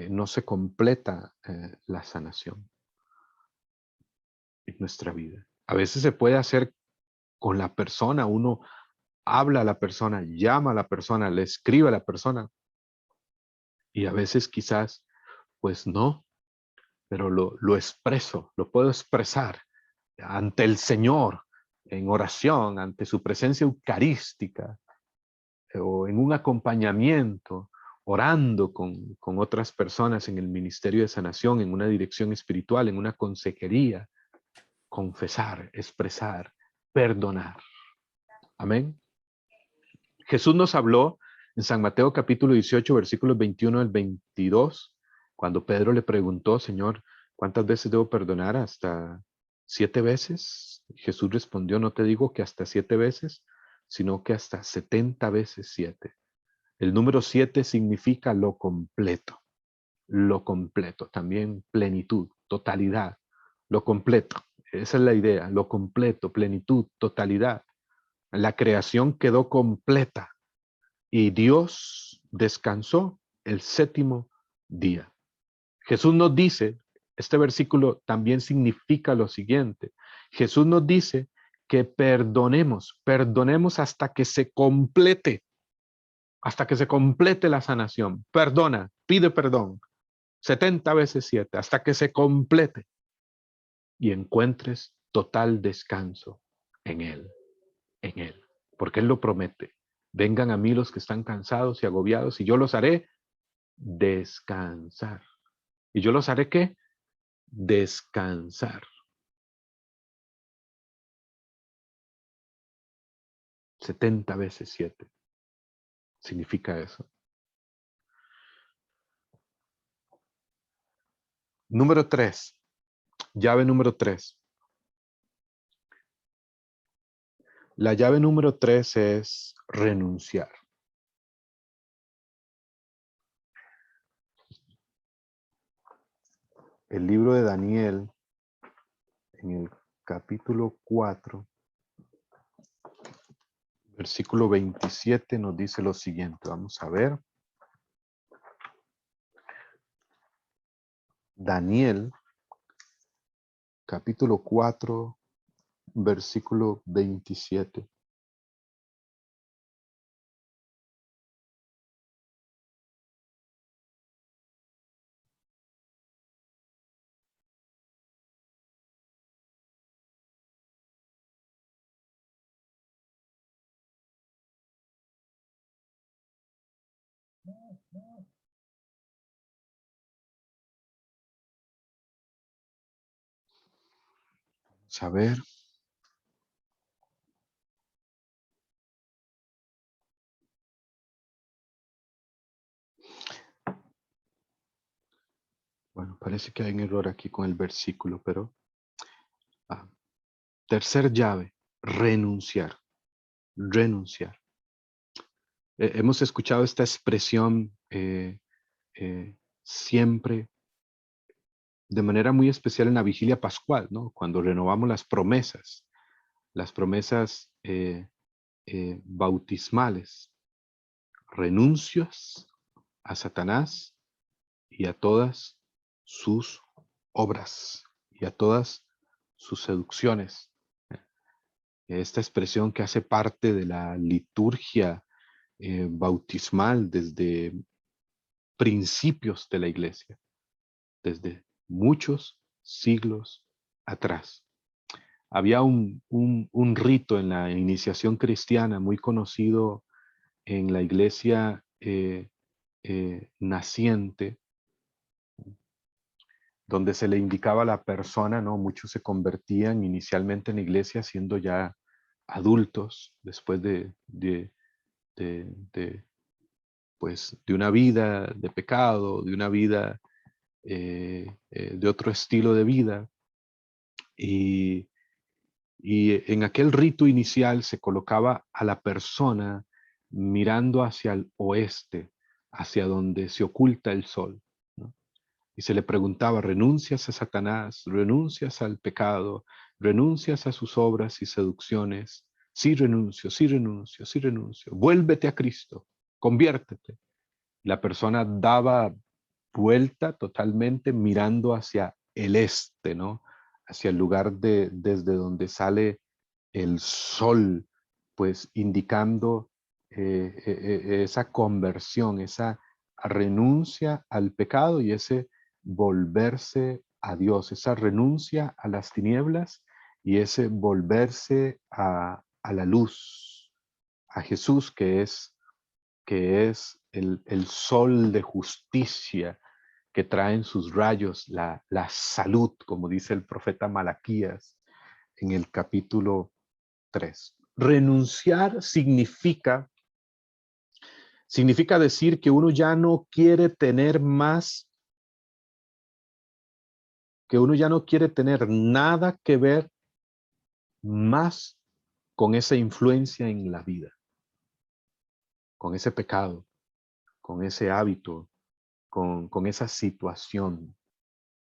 no se completa la sanación en nuestra vida. A veces se puede hacer con la persona, uno habla a la persona, llama a la persona, le escribe a la persona, y a veces quizás, pues no, pero lo expreso, lo puedo expresar ante el Señor en oración, ante su presencia eucarística, o en un acompañamiento, orando con otras personas en el ministerio de sanación, en una dirección espiritual, en una consejería, confesar, expresar, perdonar. Amén. Jesús nos habló en San Mateo capítulo 18, versículos 21 al 22, cuando Pedro le preguntó, Señor, ¿cuántas veces debo perdonar? ¿Hasta 7 veces? Jesús respondió, no te digo que hasta 7 veces, sino que hasta 70 veces 7. El número 7 significa lo completo, también plenitud, totalidad, lo completo. Esa es la idea, lo completo, plenitud, totalidad. La creación quedó completa y Dios descansó el 7º día. Jesús nos dice, este versículo también significa lo siguiente. Jesús nos dice que perdonemos hasta que se complete la sanación. Perdona, pide perdón. 70 veces 7, hasta que se complete y encuentres total descanso en Él, porque Él lo promete. Vengan a mí los que están cansados y agobiados y yo los haré descansar. ¿Y yo los haré qué? Descansar. 70 veces 7 significa eso. Número 3. Llave número 3. La llave número 3 es renunciar. El libro de Daniel, en el capítulo 4, versículo 27, nos dice lo siguiente. Vamos a ver. Daniel, capítulo 4, versículo 27. Vamos a ver. Bueno, parece que hay un error aquí con el versículo, pero tercer llave, renunciar. Renunciar. Hemos escuchado esta expresión siempre de manera muy especial en la vigilia pascual, ¿no? Cuando renovamos las promesas bautismales. Renuncias a Satanás y a todas sus obras y a todas sus seducciones. Esta expresión que hace parte de la liturgia bautismal desde principios de la iglesia, desde muchos siglos atrás. Había un rito en la iniciación cristiana muy conocido en la iglesia naciente, donde se le indicaba a la persona, ¿no? Muchos se convertían inicialmente en la iglesia siendo ya adultos, después pues, de una vida de pecado, de una vida de otro estilo de vida. Y en aquel rito inicial se colocaba a la persona mirando hacia el oeste, hacia donde se oculta el sol, ¿no? Y se le preguntaba, ¿renuncias a Satanás? ¿Renuncias al pecado? ¿Renuncias a sus obras y seducciones? Sí renuncio, sí renuncio, sí renuncio. Vuélvete a Cristo, conviértete. La persona daba vuelta totalmente mirando hacia el este, ¿no? Hacia el lugar desde donde sale el sol, pues indicando esa conversión, esa renuncia al pecado y ese volverse a Dios, esa renuncia a las tinieblas y ese volverse a la luz, a Jesús que es el sol de justicia que trae en sus rayos la salud, como dice el profeta Malaquías, en el capítulo 3. Renunciar significa decir que uno ya no quiere tener más, que uno ya no quiere tener nada que ver más con esa influencia en la vida, con ese pecado, con ese hábito, con esa situación.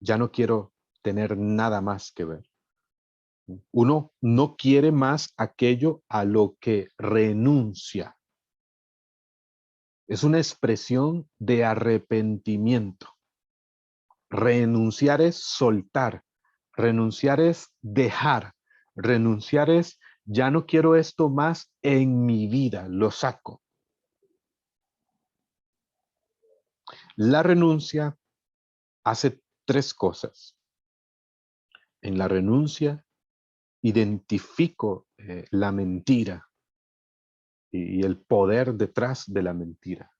Ya no quiero tener nada más que ver. Uno no quiere más aquello a lo que renuncia. Es una expresión de arrepentimiento. Renunciar es soltar. Renunciar es dejar. Renunciar es, ya no quiero esto más en mi vida, lo saco. La renuncia hace tres cosas. En la renuncia identifico la mentira y el poder detrás de la mentira.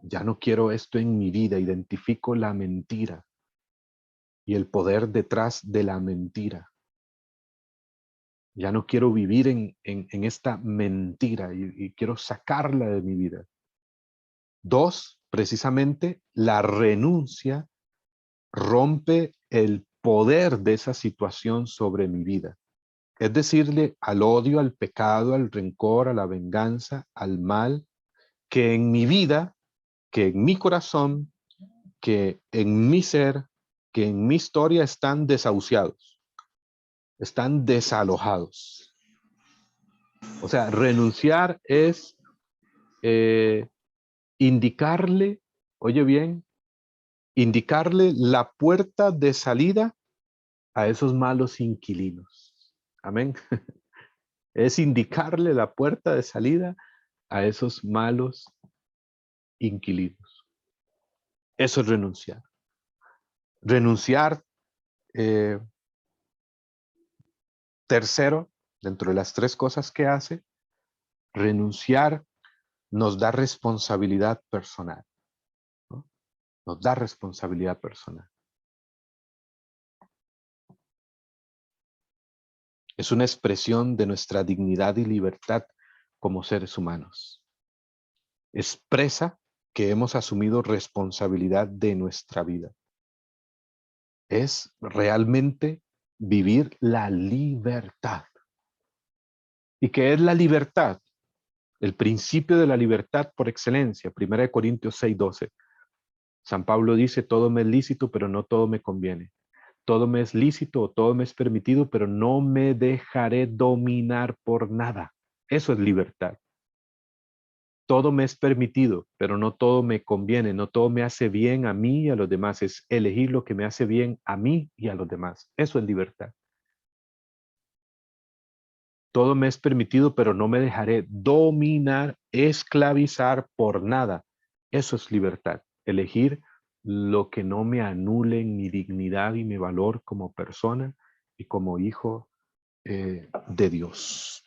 Ya no quiero esto en mi vida, identifico la mentira y el poder detrás de la mentira. Ya no quiero vivir en esta mentira y quiero sacarla de mi vida. Dos, precisamente la renuncia rompe el poder de esa situación sobre mi vida. Es decirle al odio, al pecado, al rencor, a la venganza, al mal, que en mi vida, que en mi corazón, que en mi ser, que en mi historia están desahuciados, están desalojados. O sea, renunciar es indicarle, oye bien, indicarle la puerta de salida a esos malos inquilinos. Amén. Es indicarle la puerta de salida a esos malos inquilinos. Eso es renunciar. Renunciar, tercero, dentro de las tres cosas que hace, renunciar nos da responsabilidad personal, ¿no? Nos da responsabilidad personal. Es una expresión de nuestra dignidad y libertad como seres humanos. Expresa que hemos asumido responsabilidad de nuestra vida. Es realmente vivir la libertad. ¿Y qué es la libertad? El principio de la libertad por excelencia, 1 Corintios 6:12. San Pablo dice, todo me es lícito, pero no todo me conviene. Todo me es lícito o todo me es permitido, pero no me dejaré dominar por nada. Eso es libertad. Todo me es permitido, pero no todo me conviene, no todo me hace bien a mí y a los demás. Es elegir lo que me hace bien a mí y a los demás. Eso es libertad. Todo me es permitido, pero no me dejaré dominar, esclavizar por nada. Eso es libertad. Elegir lo que no me anule en mi dignidad y mi valor como persona y como hijo de Dios.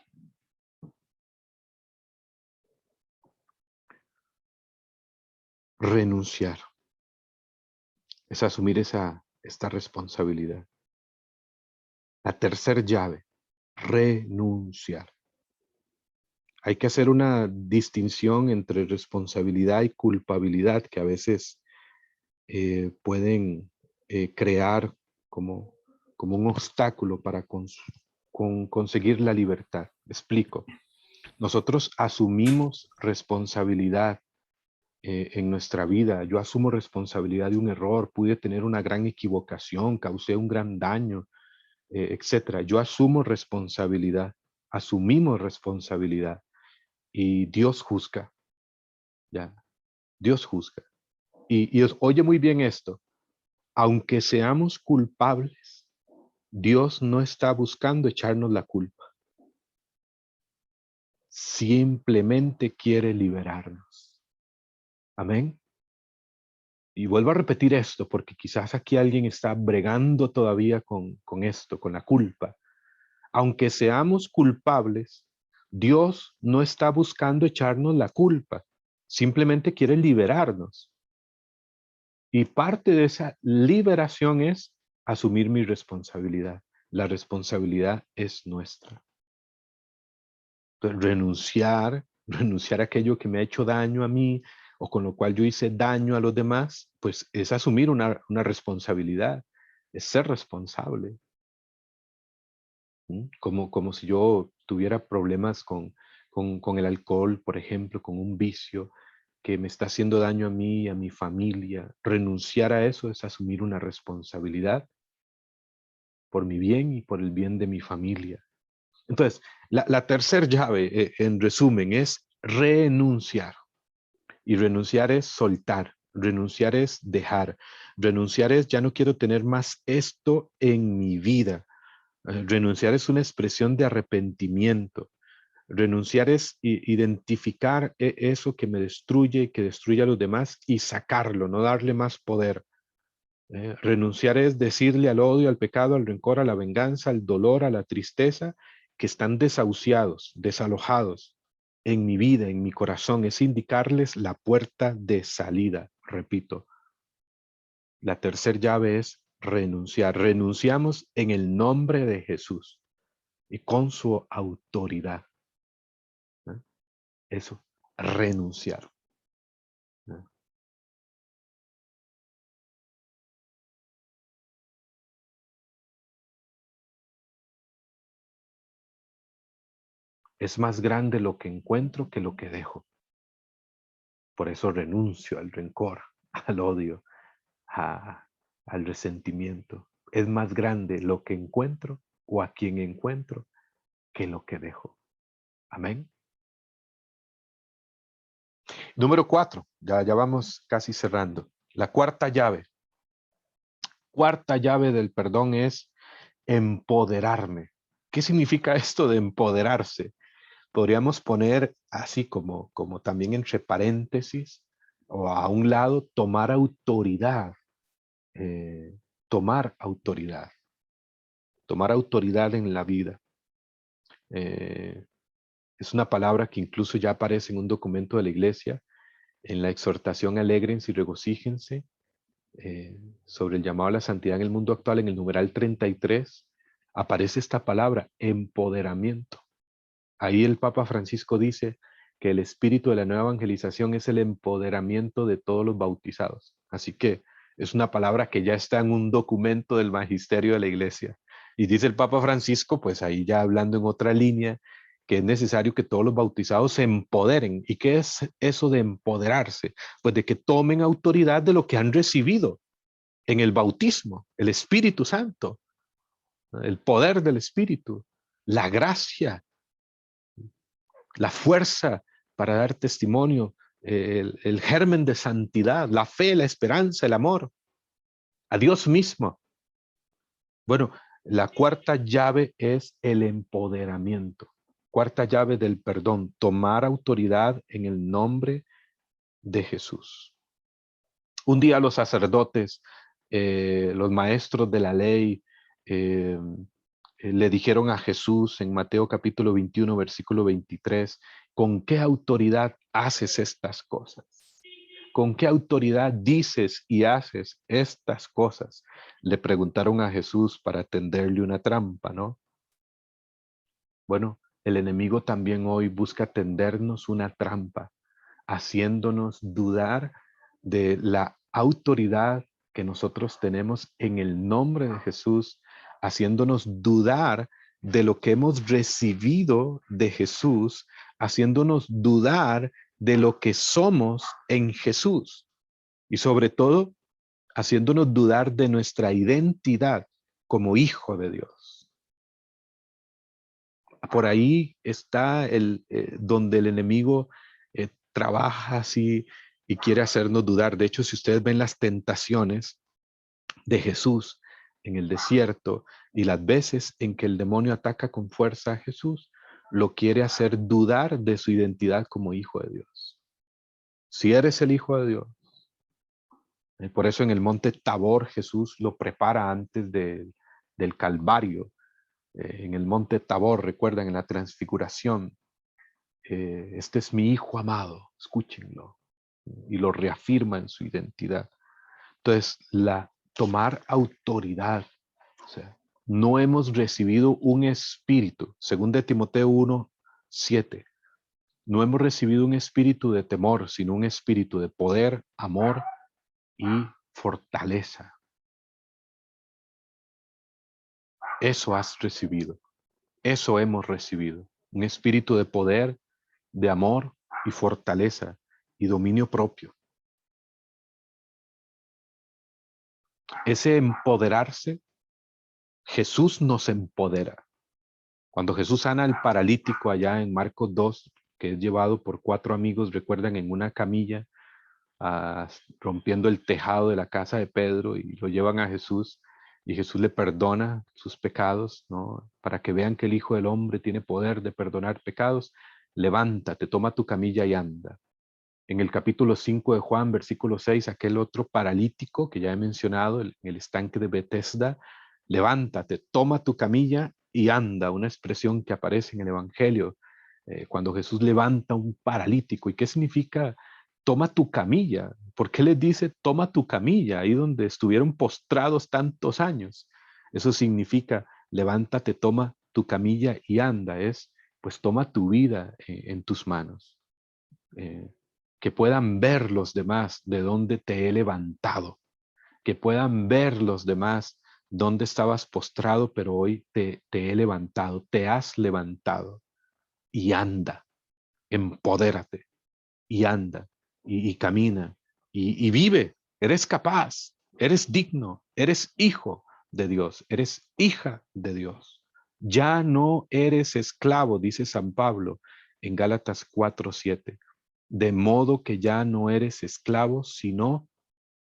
Renunciar es asumir esta responsabilidad. La tercera llave, renunciar. Hay que hacer una distinción entre responsabilidad y culpabilidad que a veces pueden crear como un obstáculo para conseguir la libertad. Explico. Nosotros asumimos responsabilidad en nuestra vida. Yo asumo responsabilidad de un error, pude tener una gran equivocación, causé un gran daño, etcétera. Yo asumo responsabilidad, asumimos responsabilidad y Dios juzga. ¿Ya? Dios juzga. Y oye muy bien esto. Aunque seamos culpables, Dios no está buscando echarnos la culpa. Simplemente quiere liberarnos. Amén. Y vuelvo a repetir esto porque quizás aquí alguien está bregando todavía con esto, con la culpa. Aunque seamos culpables, Dios no está buscando echarnos la culpa. Simplemente quiere liberarnos. Y parte de esa liberación es asumir mi responsabilidad. la responsabilidad es nuestra. Entonces, renunciar a aquello que me ha hecho daño a mí o con lo cual yo hice daño a los demás, pues es asumir una responsabilidad, es ser responsable. Como si yo tuviera problemas con el alcohol, por ejemplo, con un vicio que me está haciendo daño a mí y a mi familia. Renunciar a eso es asumir una responsabilidad por mi bien y por el bien de mi familia. Entonces, la tercera llave, en resumen, es renunciar. Y renunciar es soltar, renunciar es dejar, renunciar es ya no quiero tener más esto en mi vida. Renunciar es una expresión de arrepentimiento. Renunciar es identificar eso que me destruye, que destruye a los demás y sacarlo, no darle más poder. Renunciar es decirle al odio, al pecado, al rencor, a la venganza, al dolor, a la tristeza, que están desahuciados, desalojados en mi vida, en mi corazón. Es indicarles la puerta de salida. Repito, la tercera llave es renunciar. Renunciamos en el nombre de Jesús y con su autoridad. Eso, renunciar. Es más grande lo que encuentro que lo que dejo. Por eso renuncio al rencor, al odio, al resentimiento. Es más grande lo que encuentro o a quien encuentro que lo que dejo. Amén. Número 4, ya vamos casi cerrando. La cuarta llave. Cuarta llave del perdón es empoderarme. ¿Qué significa esto de empoderarse? Podríamos poner así como también entre paréntesis o a un lado, tomar autoridad. eh, tomar autoridad. Tomar autoridad en la vida. Eh, es una palabra que incluso ya aparece en un documento de la iglesia, en la exhortación alégrense y regocíjense, sobre el llamado a la santidad en el mundo actual, en el numeral 33, aparece esta palabra, empoderamiento. Ahí el Papa Francisco dice que el espíritu de la nueva evangelización es el empoderamiento de todos los bautizados. Así que es una palabra que ya está en un documento del magisterio de la iglesia. Y dice el Papa Francisco, pues ahí ya hablando en otra línea, que es necesario que todos los bautizados se empoderen. ¿Y qué es eso de empoderarse? Pues de que tomen autoridad de lo que han recibido en el bautismo, el Espíritu Santo, el poder del Espíritu, la gracia, la fuerza para dar testimonio, el germen de santidad, la fe, la esperanza, el amor, a Dios mismo. Bueno, la cuarta llave es el empoderamiento. Cuarta llave del perdón, tomar autoridad en el nombre de Jesús. Un día los sacerdotes, los maestros de la ley, le dijeron a Jesús en Mateo capítulo 21, versículo 23, ¿con qué autoridad haces estas cosas? ¿Con qué autoridad dices y haces estas cosas? Le preguntaron a Jesús para tenderle una trampa, ¿no? Bueno, el enemigo también hoy busca tendernos una trampa, haciéndonos dudar de la autoridad que nosotros tenemos en el nombre de Jesús, haciéndonos dudar de lo que hemos recibido de Jesús, haciéndonos dudar de lo que somos en Jesús y sobre todo haciéndonos dudar de nuestra identidad como hijo de Dios. Por ahí está donde el enemigo trabaja así y quiere hacernos dudar. De hecho, si ustedes ven las tentaciones de Jesús en el desierto y las veces en que el demonio ataca con fuerza a Jesús, lo quiere hacer dudar de su identidad como hijo de Dios. Si eres el hijo de Dios, por eso en el monte Tabor Jesús lo prepara antes del Calvario. En el monte Tabor, recuerdan, en la transfiguración, este es mi hijo amado, escúchenlo, y lo reafirma en su identidad. Entonces, tomar autoridad, o sea, no hemos recibido un espíritu, según de Timoteo 1:7. No hemos recibido un espíritu de temor, sino un espíritu de poder, amor y fortaleza. Eso has recibido. Eso hemos recibido. Un espíritu de poder, de amor y fortaleza y dominio propio. Ese empoderarse, Jesús nos empodera. Cuando Jesús sana al paralítico allá en Marcos 2, que es llevado por 4 amigos, recuerdan, en una camilla, rompiendo el tejado de la casa de Pedro, y lo llevan a Jesús, y Jesús le perdona sus pecados, ¿no? Para que vean que el Hijo del Hombre tiene poder de perdonar pecados. Levántate, toma tu camilla y anda. En el capítulo 5 de Juan, versículo 6, aquel otro paralítico que ya he mencionado, en el estanque de Betesda, levántate, toma tu camilla y anda, una expresión que aparece en el Evangelio, cuando Jesús levanta un paralítico. ¿Y qué significa toma tu camilla? ¿Por qué les dice toma tu camilla ahí donde estuvieron postrados tantos años? Eso significa levántate, toma tu camilla y anda, pues toma tu vida en tus manos. Que puedan ver los demás de dónde te he levantado, que puedan ver los demás dónde estabas postrado, pero hoy te he levantado, te has levantado, y anda, empodérate, y anda, y camina, y vive. Eres capaz, eres digno, eres hijo de Dios, eres hija de Dios. Ya no eres esclavo, dice San Pablo en Gálatas 4:7. De modo que ya no eres esclavo, sino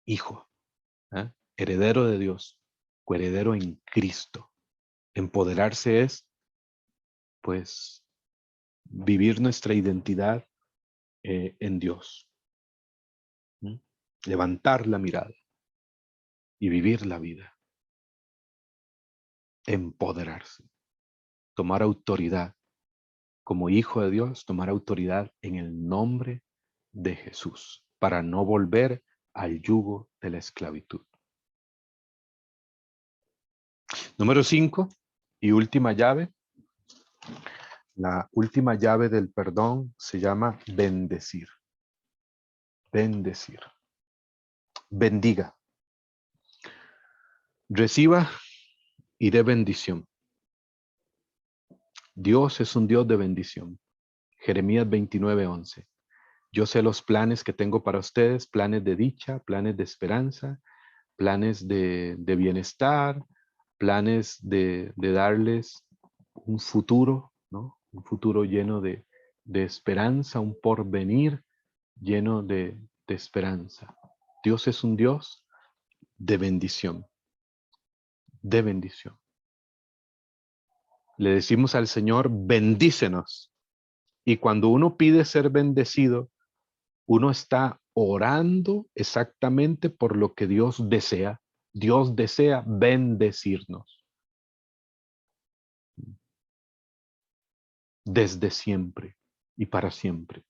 hijo, heredero de Dios, coheredero en Cristo. Empoderarse es, pues, vivir nuestra identidad en Dios. Levantar la mirada y vivir la vida. Empoderarse. Tomar autoridad. Como hijo de Dios, tomar autoridad en el nombre de Jesús, para no volver al yugo de la esclavitud. Número 5 y última llave. La última llave del perdón se llama bendecir. Bendecir. Bendiga. Reciba y dé bendición. Dios es un Dios de bendición. Jeremías 29:11. Yo sé los planes que tengo para ustedes, planes de dicha, planes de esperanza, planes de bienestar, planes de darles un futuro, ¿no? Un futuro lleno de esperanza, un porvenir lleno de esperanza. Dios es un Dios de bendición, de bendición. Le decimos al Señor, bendícenos. Y cuando uno pide ser bendecido, uno está orando exactamente por lo que Dios desea. Dios desea bendecirnos desde siempre y para siempre.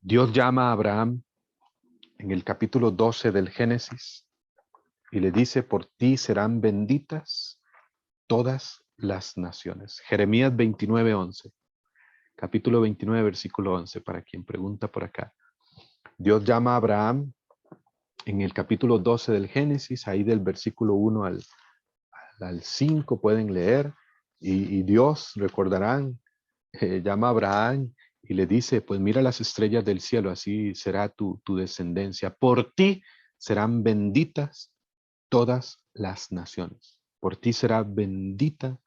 Dios llama a Abraham en el capítulo 12 del Génesis y le dice, por ti serán benditas todas las naciones. Jeremías 29:11. Capítulo 29, versículo 11, para quien pregunta por acá. Dios llama a Abraham en el capítulo 12 del Génesis, ahí del versículo 1 al 5 pueden leer, y Dios, recordarán, llama a Abraham y le dice, pues mira las estrellas del cielo, así será tu descendencia. Por ti serán benditas todas las naciones. Por ti será bendita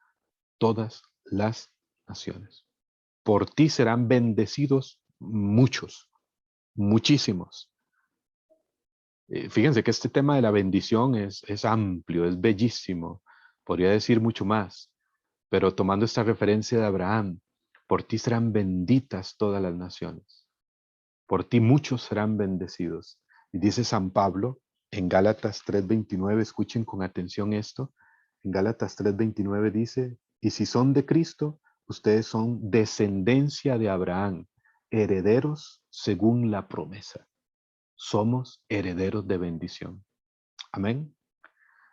todas las naciones. Por ti serán bendecidos muchos, muchísimos. Fíjense que este tema de la bendición es amplio, es bellísimo. Podría decir mucho más, pero tomando esta referencia de Abraham, por ti serán benditas todas las naciones. Por ti muchos serán bendecidos. Y dice San Pablo en Gálatas 3:29, escuchen con atención esto. En Gálatas 3:29 dice, y si son de Cristo, ustedes son descendencia de Abraham, herederos según la promesa. Somos herederos de bendición. Amén.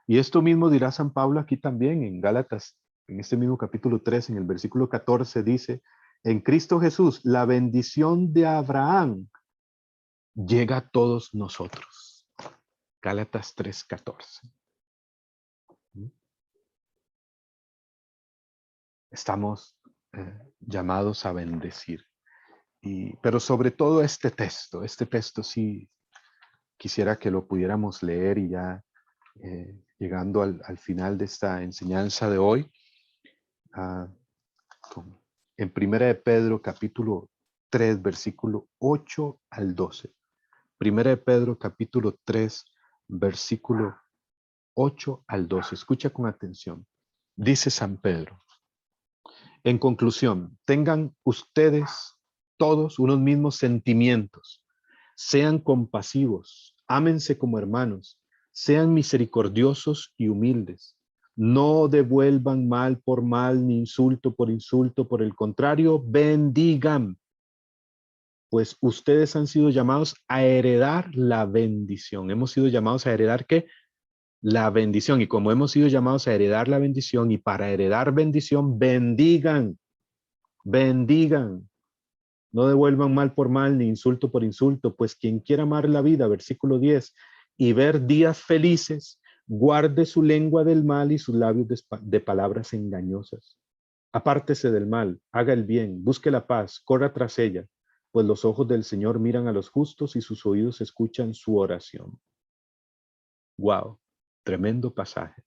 Y esto mismo dirá San Pablo aquí también en Gálatas, en este mismo capítulo 3, en el versículo 14, dice, en Cristo Jesús, la bendición de Abraham llega a todos nosotros. Gálatas 3:14. Estamos llamados a bendecir. Pero sobre todo este texto sí quisiera que lo pudiéramos leer y ya llegando al final de esta enseñanza de hoy, ah, en Primera de Pedro capítulo 3, versículo 8 al 12. Primera de Pedro capítulo 3, versículo 8 al 12. Escucha con atención. Dice San Pedro, en conclusión, tengan ustedes todos unos mismos sentimientos, sean compasivos, ámense como hermanos, sean misericordiosos y humildes. No devuelvan mal por mal ni insulto, por el contrario, bendigan, pues ustedes han sido llamados a heredar la bendición. Hemos sido llamados a heredar ¿qué? La bendición. Y como hemos sido llamados a heredar la bendición y para heredar bendición, bendigan, bendigan. No devuelvan mal por mal ni insulto por insulto, pues quien quiera amar la vida, versículo 10, y ver días felices, guarde su lengua del mal y sus labios de palabras engañosas. Apártese del mal, haga el bien, busque la paz, corra tras ella, pues los ojos del Señor miran a los justos y sus oídos escuchan su oración. Wow, tremendo pasaje.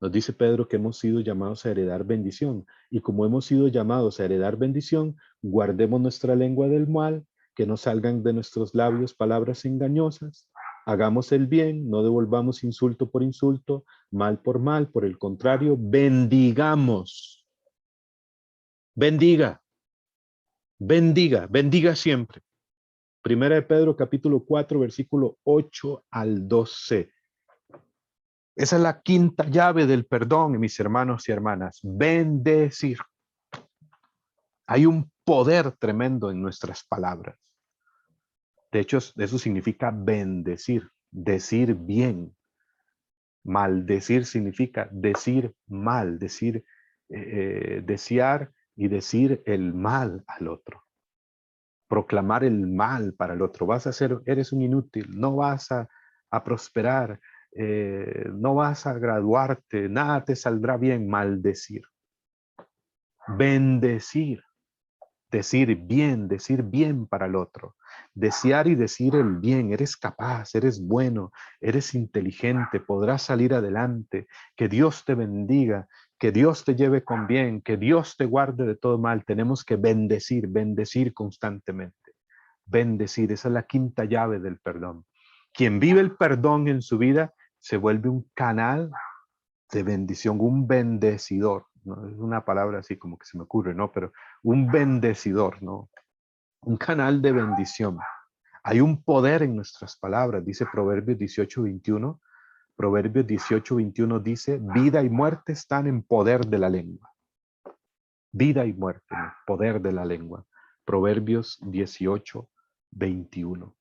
Nos dice Pedro que hemos sido llamados a heredar bendición, y como hemos sido llamados a heredar bendición, guardemos nuestra lengua del mal, que no salgan de nuestros labios palabras engañosas, hagamos el bien, no devolvamos insulto por insulto, mal, por el contrario, bendigamos. Bendiga, bendiga siempre. Primera de Pedro capítulo 4, versículo 8 al 12. Esa es la quinta llave del perdón, mis hermanos y hermanas. Bendecir. Hay un poder tremendo en nuestras palabras. De hecho, eso significa bendecir, decir bien. Maldecir significa decir mal, desear y decir el mal al otro. Proclamar el mal para el otro. Eres un inútil, no vas a prosperar, no vas a graduarte, nada te saldrá bien. Maldecir. Bendecir. Decir bien para el otro. Desear y decir el bien. Eres capaz, eres bueno, eres inteligente, podrás salir adelante. Que Dios te bendiga, que Dios te lleve con bien, que Dios te guarde de todo mal. Tenemos que bendecir constantemente. Bendecir, esa es la quinta llave del perdón. Quien vive el perdón en su vida se vuelve un canal de bendición, un bendecidor, ¿no? Es una palabra así como que se me ocurre, ¿no? Pero un bendecidor, ¿no? Un canal de bendición. Hay un poder en nuestras palabras, dice Proverbios 18:21. Proverbios 18:21 dice, vida y muerte están en poder de la lengua. Vida y muerte en el poder de la lengua. Proverbios 18:21.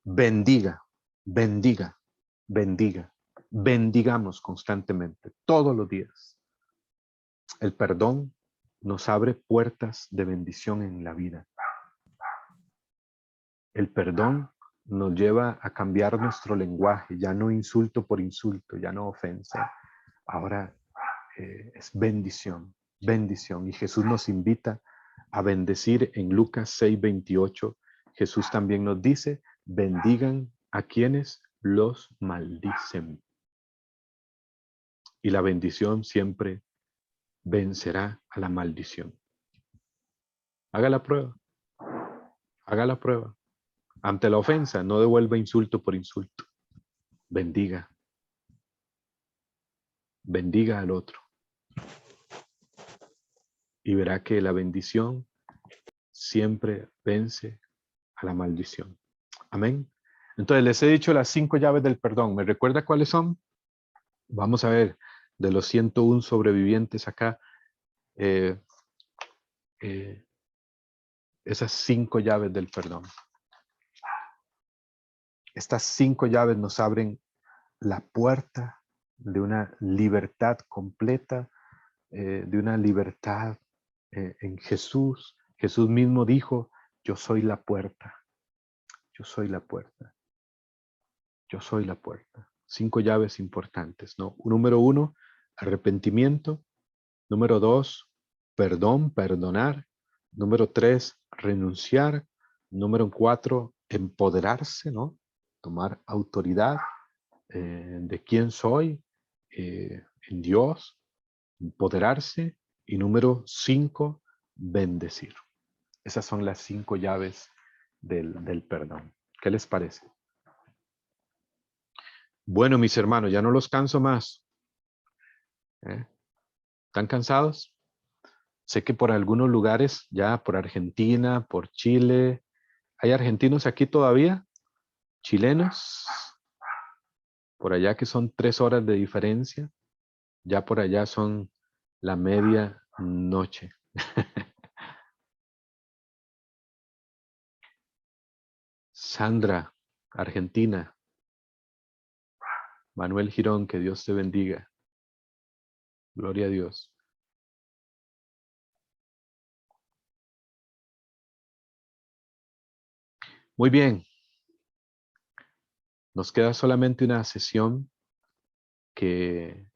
Bendiga, bendiga, bendiga. Bendigamos constantemente, todos los días. El perdón nos abre puertas de bendición en la vida. El perdón nos lleva a cambiar nuestro lenguaje, ya no insulto por insulto, ya no ofensa. Ahora es bendición, bendición. Y Jesús nos invita a bendecir en Lucas 6:28. Jesús también nos dice, bendigan a quienes los maldicen. Y la bendición siempre vencerá a la maldición. Haga la prueba. Haga la prueba. Ante la ofensa, no devuelva insulto por insulto. Bendiga. Bendiga al otro. Y verá que la bendición siempre vence a la maldición. Amén. Entonces les he dicho las 5 llaves del perdón. ¿Me recuerda cuáles son? Vamos a ver, de los 101 sobrevivientes acá, esas 5 llaves del perdón. Estas 5 llaves nos abren la puerta de una libertad completa, de una libertad en Jesús. Jesús mismo dijo, yo soy la puerta, yo soy la puerta, yo soy la puerta. 5 llaves importantes, ¿no? Número 1, arrepentimiento. Número 2, perdón, perdonar. Número 3, renunciar. Número 4, empoderarse, ¿no? Tomar autoridad de quién soy en Dios, empoderarse. Y número 5, bendecir. Esas son las 5 llaves del perdón. ¿Qué les parece? Bueno, mis hermanos, ya no los canso más. ¿Están cansados? Sé que por algunos lugares, ya por Argentina, por Chile, ¿hay argentinos aquí todavía? ¿Chilenos? Por allá que son 3 horas de diferencia, ya por allá son la media noche. Sandra, Argentina. Manuel Girón, que Dios te bendiga. Gloria a Dios. Muy bien. Nos queda solamente una sesión que